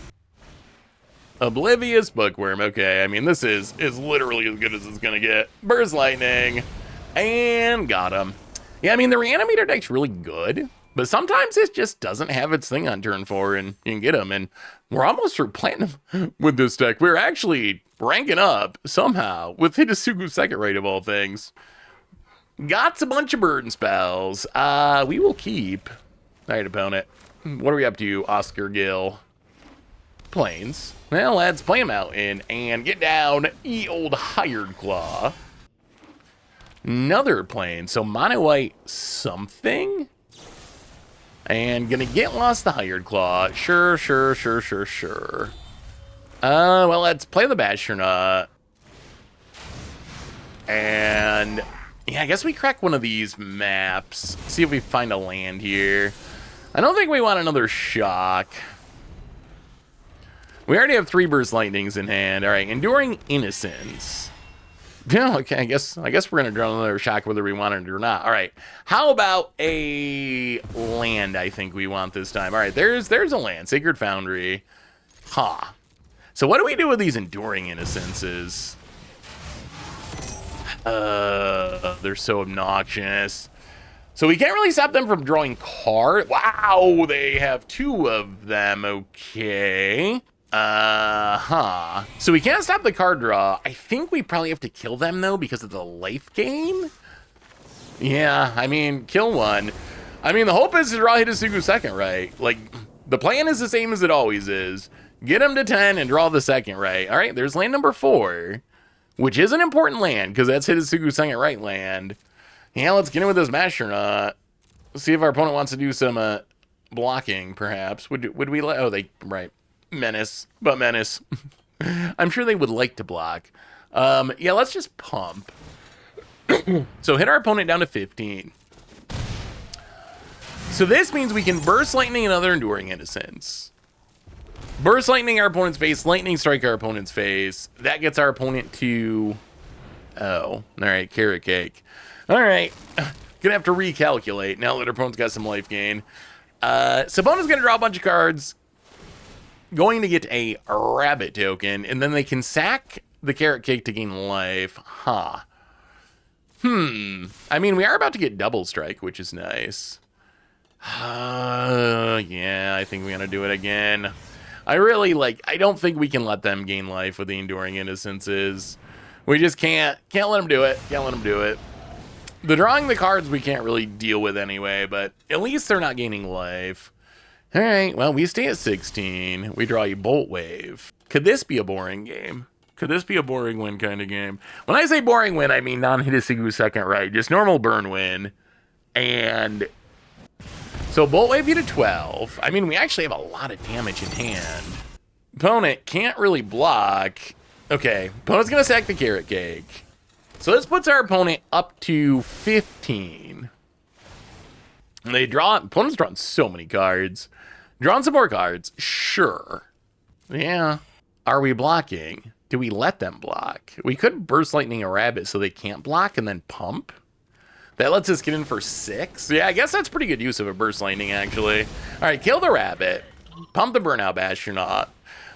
Oblivious Bookworm. Okay, I mean, this is literally as good as it's gonna get. Burst Lightning. And got him. Yeah, I mean, the Reanimator deck's really good. But sometimes it just doesn't have its thing on turn 4, and you can get them. And we're almost through platinum with this deck. We're actually ranking up somehow with Hidetsugu second rate of all things. Got a bunch of burn spells. We will keep. All right, opponent. What are we up to, Oscar Gill? Plains. Well, let's play him out in and get down. Old Hired Claw. Another plane. So mono white something. And gonna get lost the Hired Claw. Sure. Well, let's play the Bastronaut. And yeah, I guess we crack one of these maps. See if we find a land here. I don't think we want another shock. We already have 3 Burst Lightnings in hand. All right, Enduring Innocence. Yeah, okay, I guess we're gonna draw another shock whether we want it or not. All right, how about a land? I think we want this time. All right, there's a land, Sacred Foundry. Huh. So what do we do with these Enduring Innocences? They're so obnoxious. So we can't really stop them from drawing cards. Wow, they have 2 of them. Okay. So we can't stop the card draw. I think we probably have to kill them, though, because of the life gain. Yeah, I mean, kill one. I mean, the hope is to draw Hidetsugu second, right? Like, the plan is the same as it always is. Get him to 10 and draw the second, right? All right, there's land number 4, which is an important land, because that's Hidetsugu second right land. Yeah, let's get in with this Astronaut. See if our opponent wants to do some blocking, perhaps. Would we let... Oh, they... Right. Menace. But Menace. I'm sure they would like to block. Yeah, let's just pump. So hit our opponent down to 15. So this means we can Burst Lightning another Enduring Innocence. Burst Lightning our opponent's face, Lightning Strike our opponent's face. That gets our opponent to... Oh, all right, Carrot Cake. All right, gonna have to recalculate now that our opponent's got some life gain. Sabona's gonna draw a bunch of cards, going to get a Rabbit token, and then they can sack the Carrot Cake to gain life. Huh. I mean, we are about to get Double Strike, which is nice. Yeah, I think we're gonna do it again. I don't think we can let them gain life with the Enduring Innocences. We just can't let them do it. Can't let them do it. The drawing the cards we can't really deal with anyway, but at least they're not gaining life. All right, well, we stay at 16. We draw a Bolt Wave. Could this be a boring game? Could this be a boring win kind of game? When I say boring win, I mean non-Hidetsugu second right, just normal burn win. And so Bolt Wave you to 12. I mean, we actually have a lot of damage in hand. Opponent can't really block. Okay, opponent's gonna sack the Carrot Cake. So this puts our opponent up to 15. And they draw, opponent's drawn so many cards. Drawn some more cards, sure. Yeah. Are we blocking? Do we let them block? We could Burst Lightning a Rabbit so they can't block and then pump. That lets us get in for 6. Yeah, I guess that's pretty good use of a Burst Lightning, actually. All right, kill the Rabbit. Pump the Burnout Bastronaut.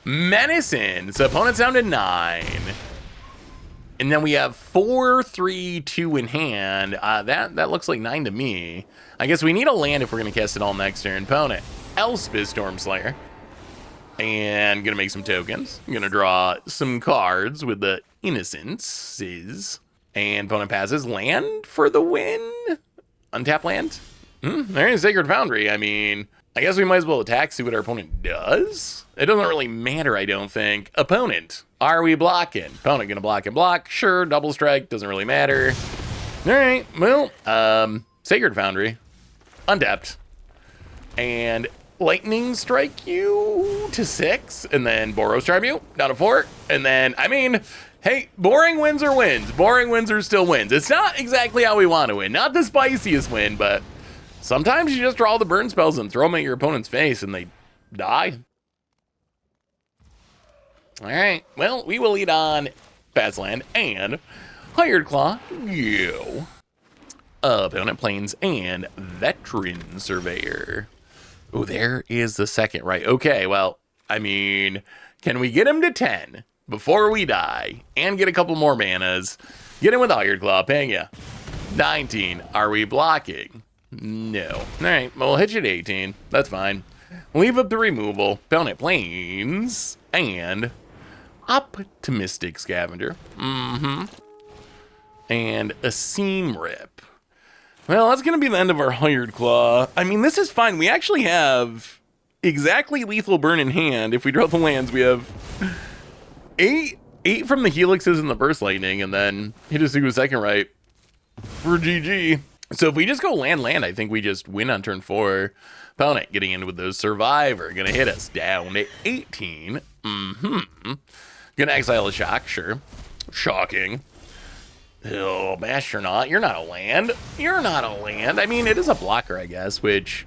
Menace in. So opponent's down to 9. And then we have 4, 3, 2 in hand. That looks like 9 to me. I guess we need a land if we're going to cast it all next turn. Opponent, Elspeth Stormslayer. And going to make some tokens. I'm going to draw some cards with the Innocences. And opponent passes land for the win. Untap land. There's Sacred Foundry. I mean, I guess we might as well attack, see what our opponent does. It doesn't really matter, I don't think. Opponent, are we blocking? Opponent gonna block and block. Sure, double strike, doesn't really matter. All right, well, Sacred Foundry, untapped. And Lightning Strike you to 6, and then Boros Charm you down to 4. And then, I mean, hey, boring wins are wins. Boring wins are still wins. It's not exactly how we want to win. Not the spiciest win, but sometimes you just draw the burn spells and throw them at your opponent's face and they die. All right, well, we will lead on Fast Land and Hired Claw. Go. Opponent Plains and Veteran Surveyor. Oh, there is the second right. Okay, well, I mean, can we get him to 10 before we die and get a couple more manas? Get him with Hired Claw, paying ya. 19. Are we blocking? No. All right, well, we'll hit you at 18. That's fine. Leave up the removal. Opponent Plains and Optimistic Scavenger. And a Seam Rip. Well, that's going to be the end of our Hired Claw. I mean, this is fine. We actually have exactly lethal burn in hand. If we draw the lands, we have 8 from the Helixes and the Burst Lightning, and then Hidetsugu second right for GG. So if we just go land, I think we just win on turn 4. Opponent getting in with the Survivor. Going to hit us down to 18. Going to exile a shock, sure. Shocking. Oh, Bastronaut, you're not a land. You're not a land. I mean, it is a blocker, I guess, which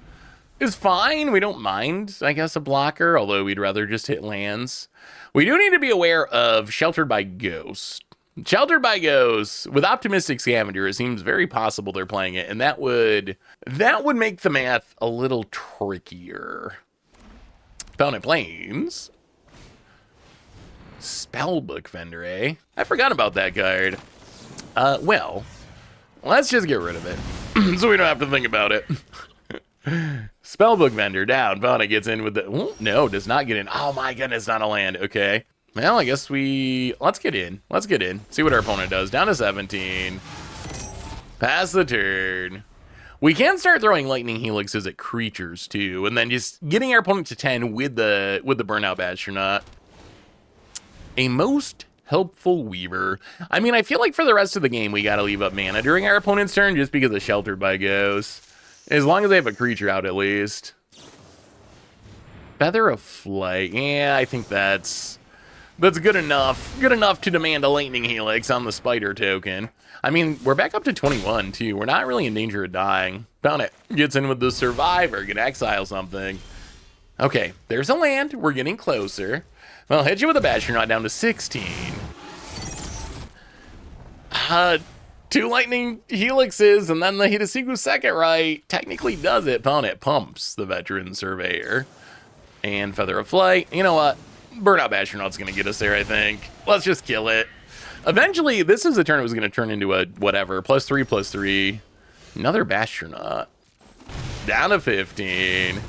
is fine. We don't mind, I guess, a blocker, although we'd rather just hit lands. We do need to be aware of Sheltered by Ghost. Sheltered by Ghost, with Optimistic Scavenger, it seems very possible they're playing it, and that would make the math a little trickier. Opponent Plains. Spellbook Vendor, eh? I forgot about that card. Well, let's just get rid of it, so we don't have to think about it. Spellbook Vendor down. Opponent gets in with the... Ooh, no, does not get in. Oh my goodness, not a land. Okay. Well, I guess let's get in. Let's get in. See what our opponent does. Down to 17. Pass the turn. We can start throwing Lightning Helixes at creatures, too, and then just getting our opponent to 10 with the Burnout Bastronaut. A most helpful Weaver. I mean, I feel like for the rest of the game, we gotta leave up mana during our opponent's turn just because of Sheltered by Ghost. As long as they have a creature out, at least. Feather of Flight. Yeah, I think that's That's good enough. Good enough to demand a Lightning Helix on the Spider token. I mean, we're back up to 21, too. We're not really in danger of dying. Found it. Gets in with the Survivor. Can exile something. Okay, there's a land. We're getting closer. Well, hit you with a Bastronaut down to 16. 2 Lightning Helixes, and then the Hidetsugu second Rite technically does it. Found it. Pumps the Veteran Surveyor. And Feather of Flight. You know what? Burnout Bastronaut's going to get us there, I think. Let's just kill it. Eventually, this is a turn that was going to turn into a whatever. +3/+3. Another Bastronaut. Down to 15.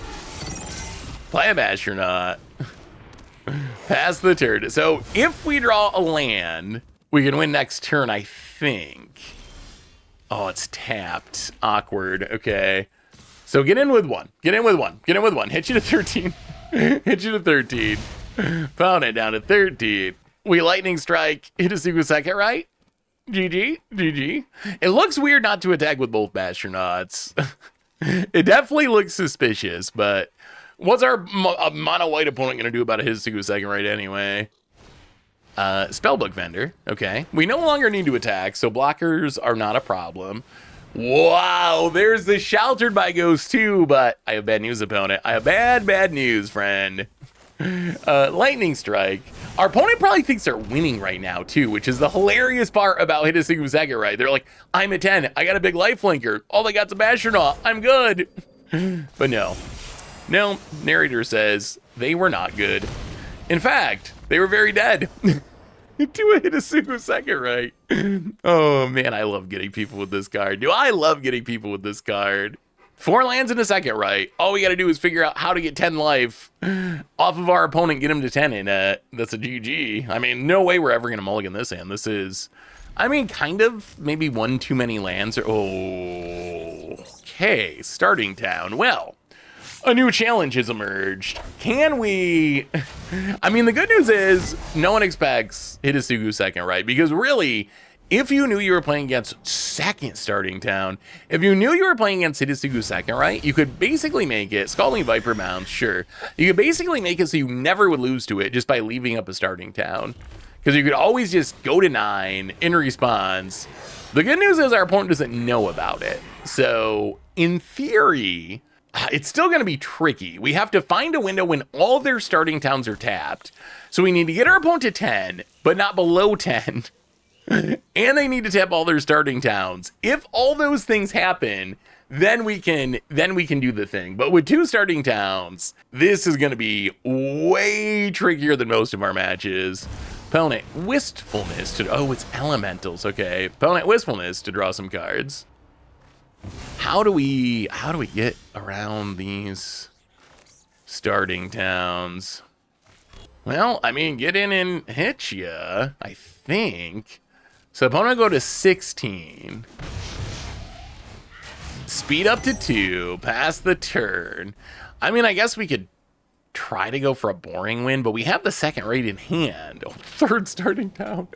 Play a Bastronaut. Pass the turn. So if we draw a land, we can win next turn, I think. Oh, it's tapped. Awkward. Okay. So get in with one. Get in with one. Get in with one. Hit you to 13. Hit you to 13. Found it down to 13. We Lightning Strike. Hidetsugu second Rite. GG. GG. It looks weird not to attack with both Bastronauts. It definitely looks suspicious, but what's our mono white opponent going to do about a Hidetsugu second Rite anyway? Spellbook Vendor. Okay. We no longer need to attack, so blockers are not a problem. Wow, there's the Sheltered by Ghost too, but I have bad news, opponent. I have bad news, friend. Lightning Strike. Our opponent probably thinks they're winning right now too, which is the hilarious part about Hidetsugu second Rite. They're like, I'm a 10. I got a big life linker. All they got's a Bastronaut. I'm good. But no. No, narrator says they were not good. In fact, they were very dead. To a Hidetsugu second Rite. Oh man, I love getting people with this card. Do I love getting people with this card? 4 lands in a second Rite. All we gotta do is figure out how to get 10 life off of our opponent, get him to 10 in it. That's a GG. I mean, no way we're ever gonna mulligan this hand. This is, I mean, kind of maybe one too many lands. Or, oh, okay, starting town. Well, a new challenge has emerged. Can we... I mean, the good news is no one expects Hidetsugu second Rite, because really, if you knew you were playing against second starting town, if you knew you were playing against Hidetsugu second Rite, you could basically make it, Scalding Viper Mounds, sure. You could basically make it so you never would lose to it just by leaving up a starting town. Because you could always just go to 9 in response. The good news is our opponent doesn't know about it. So, in theory... it's still going to be tricky. We have to find a window when all their starting towns are tapped. So we need to get our opponent to 10, but not below 10. And they need to tap all their starting towns. If all those things happen, then we can do the thing. But with 2 starting towns, this is going to be way trickier than most of our matches. Opponent Wistfulness to, oh, it's elementals. Okay. Opponent Wistfulness to draw some cards. How do we get around these starting towns? Well, I mean, get in and hit ya, I think. So opponent go to 16. Speed up to 2, pass the turn. I mean, I guess we could try to go for a boring win, but we have the second Rite in hand. Oh, 3rd starting town.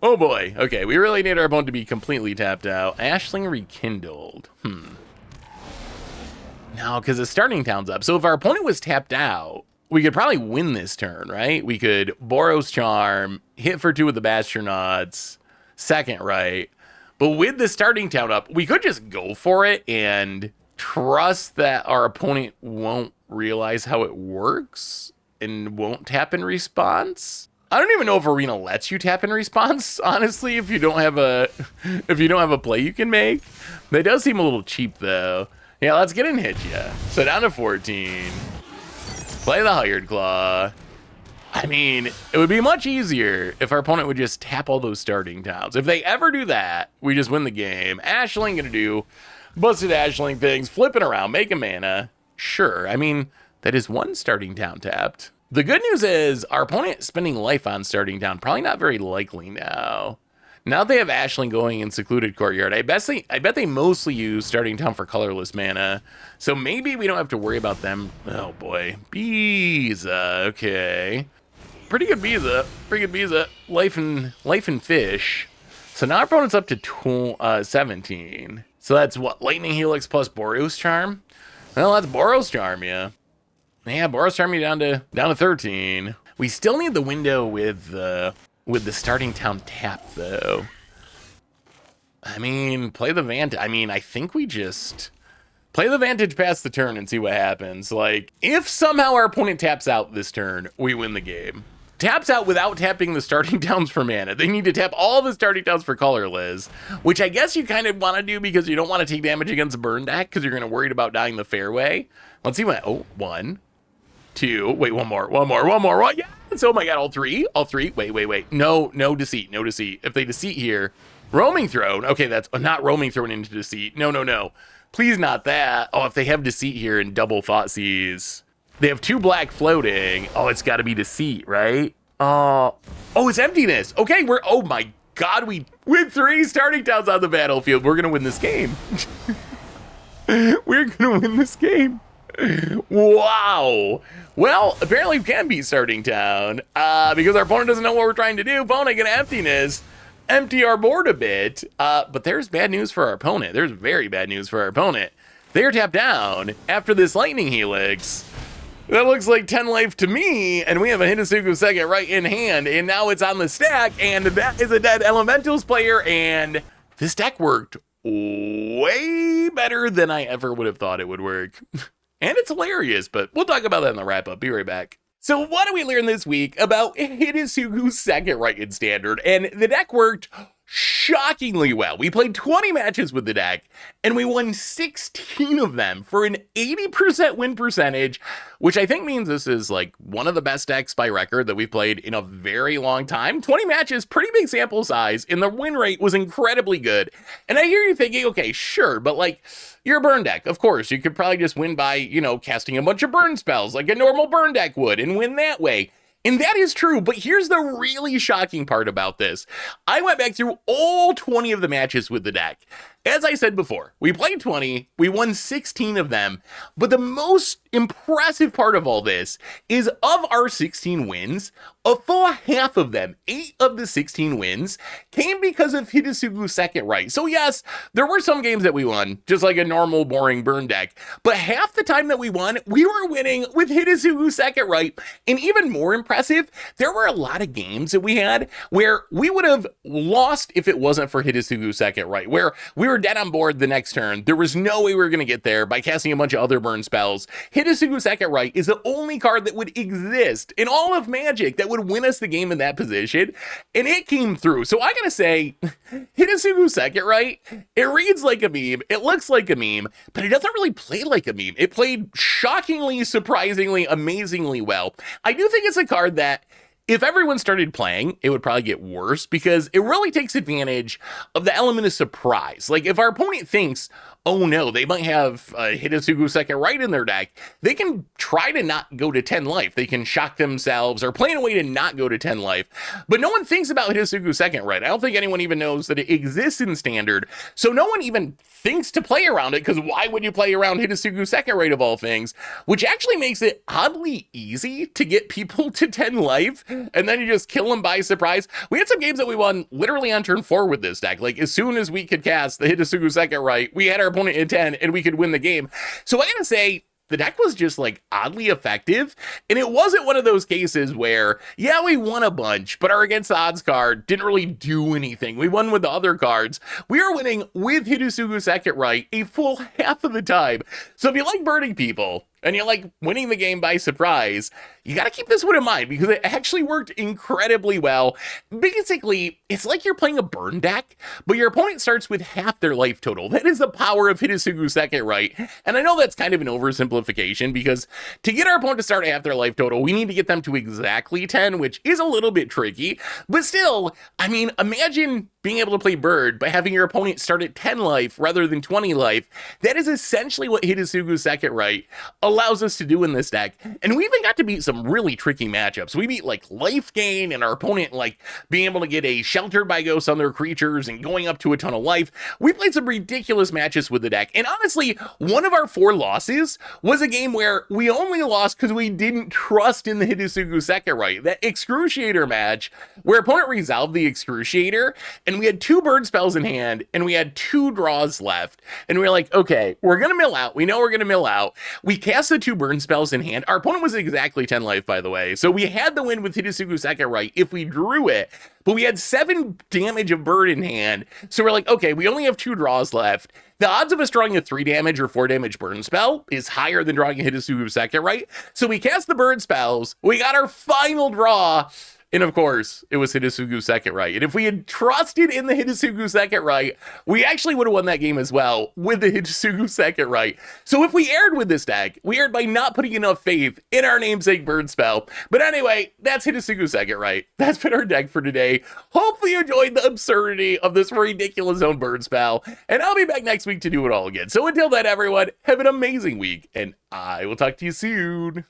Oh boy. Okay, we really need our opponent to be completely tapped out. Ashling Rekindled. No, because the starting town's up. So if our opponent was tapped out, we could probably win this turn, right? We could Boros Charm, hit for 2 with the Bastronauts, second Rite. But with the starting town up, we could just go for it and trust that our opponent won't realize how it works and won't tap in response. I don't even know if Arena lets you tap in response, honestly, if you don't have a play you can make. That does seem a little cheap though. Yeah, let's get in hit ya. So down to 14. Play the Hired Claw. I mean, it would be much easier if our opponent would just tap all those starting towns. If they ever do that, we just win the game. Ashling gonna do busted Ashling things, flipping around, making mana. Sure, I mean, that is 1 starting town tapped. The good news is our opponent spending life on starting town, probably not very likely now. Now they have Ashling going in Secluded Courtyard. I bet they mostly use starting town for colorless mana. So maybe we don't have to worry about them. Oh boy, Biza, okay. Pretty good Biza, Life and Fish. So now our opponent's up to 17. So that's what, Lightning Helix plus Boros Charm? Well, that's Boros Charm, yeah. Yeah, Boros Charm you down to 13. We still need the window with the starting town tap, though. I mean, play the Vantage. I mean, I think we just play the Vantage past the turn and see what happens. Like, if somehow our opponent taps out this turn, we win the game. Taps out without tapping the starting towns for mana. They need to tap all the starting towns for colorless, which I guess you kind of want to do because you don't want to take damage against a burn deck because you're going to worried about dying the fairway. Let's see what, oh, 1, 2, wait, one more, yes, oh my god, all three, wait, no deceit. If they deceit here, roaming throne, okay, that's not roaming throne into deceit, no, please not that. Oh, if they have deceit here and double Thoughtseize, they have 2 black floating. Oh, it's got to be deceit, right? Oh, it's emptiness. Okay, oh my god, with 3 starting towns on the battlefield, we're gonna win this game. We're gonna win this game. Wow. Well, apparently we can beat starting town because our opponent doesn't know what we're trying to do. Opponent gonna emptiness, empty our board a bit. But there's bad news for our opponent. There's very bad news for our opponent. They're tapped down after this lightning helix. That looks like 10 life to me, and we have a Hidetsugu second right in hand, and now it's on the stack, and that is a dead Elementals player, and this deck worked way better than I ever would have thought it would work. And it's hilarious, but we'll talk about that in the wrap-up. Be right back. So what do we learn this week about Hidetsugu's second right in Standard? And the deck worked shockingly well. We played 20 matches with the deck, and we won 16 of them for an 80% win percentage, which I think means this is like one of the best decks by record that we've played in a very long time. 20 matches, pretty big sample size, and the win rate was incredibly good. And I hear you thinking, okay, sure, but like, you're a burn deck. Of course, you could probably just win by, casting a bunch of burn spells like a normal burn deck would and win that way. And that is true, but here's the really shocking part about this. I went back through all 20 of the matches with the deck. As I said before, we played 20, we won 16 of them, but the most impressive part of all this is of our 16 wins, a full half of them, 8 of the 16 wins, came because of Hidetsugu's second right. So yes, there were some games that we won, just like a normal boring burn deck, but half the time that we won, we were winning with Hidetsugu's second right. And even more impressive, there were a lot of games that we had where we would have lost if it wasn't for Hidetsugu's second right, where we were dead on board the next turn. There was no way we were going to get there by casting a bunch of other burn spells. Hidetsugu's second right is the only card that would exist in all of Magic that would win us the game in that position, and it came through. So I gotta say, Hidetsugu's second right, it reads like a meme, it looks like a meme, but it doesn't really play like a meme. It played shockingly, surprisingly, amazingly well. I do think it's a card that if everyone started playing, it would probably get worse because it really takes advantage of the element of surprise. Like if our opponent thinks, oh no, they might have Hidetsugu second right in their deck, they can try to not go to 10 life. They can shock themselves or plan a way to not go to 10 life. But no one thinks about Hidetsugu second right. I don't think anyone even knows that it exists in Standard. So no one even thinks to play around it, because why would you play around Hidetsugu second right of all things? Which actually makes it oddly easy to get people to 10 life, and then you just kill them by surprise. We had some games that we won literally on turn 4 with this deck. Like as soon as we could cast the Hidetsugu second right, we had our opponent in 10 and we could win the game. So I gotta say, the deck was just like oddly effective, and it wasn't one of those cases where, yeah, we won a bunch, but our against the odds card didn't really do anything. We won with the other cards. We are winning with Hidetsugu second right a full half of the time. So if you like burning people, and you like winning the game by surprise, you got to keep this one in mind because it actually worked incredibly well. Basically, it's like you're playing a burn deck, but your opponent starts with half their life total. That is the power of Hidetsugu second right. And I know that's kind of an oversimplification because to get our opponent to start at half their life total, we need to get them to exactly 10, which is a little bit tricky. But still, I mean, imagine being able to play bird by having your opponent start at 10 life rather than 20 life. That is essentially what Hidetsugu second right allows us to do in this deck. And we even got to beat some really tricky matchups. We beat like life gain and our opponent like being able to get a sheltered by ghosts on their creatures and going up to a ton of life. We played some ridiculous matches with the deck. And honestly, one of our 4 losses was a game where we only lost because we didn't trust in the Hidetsugu second right. That Excruciator match where opponent resolved the Excruciator and and we had 2 burn spells in hand, and we had 2 draws left. And we were like, okay, we're going to mill out. We know we're going to mill out. We cast the 2 burn spells in hand. Our opponent was exactly 10 life, by the way. So we had the win with Hidetsugu second right if we drew it, but we had 7 damage of burn in hand. So we're like, okay, we only have 2 draws left. The odds of us drawing a 3 damage or 4 damage burn spell is higher than drawing a Hidetsugu second right. So we cast the burn spells. We got our final draw. And of course, it was Hidetsugu second right. And if we had trusted in the Hidetsugu second right, we actually would have won that game as well with the Hidetsugu second right. So if we erred with this deck, we erred by not putting enough faith in our namesake bird spell. But anyway, that's Hidetsugu second right. That's been our deck for today. Hopefully you enjoyed the absurdity of this ridiculous own bird spell. And I'll be back next week to do it all again. So until then, everyone, have an amazing week. And I will talk to you soon.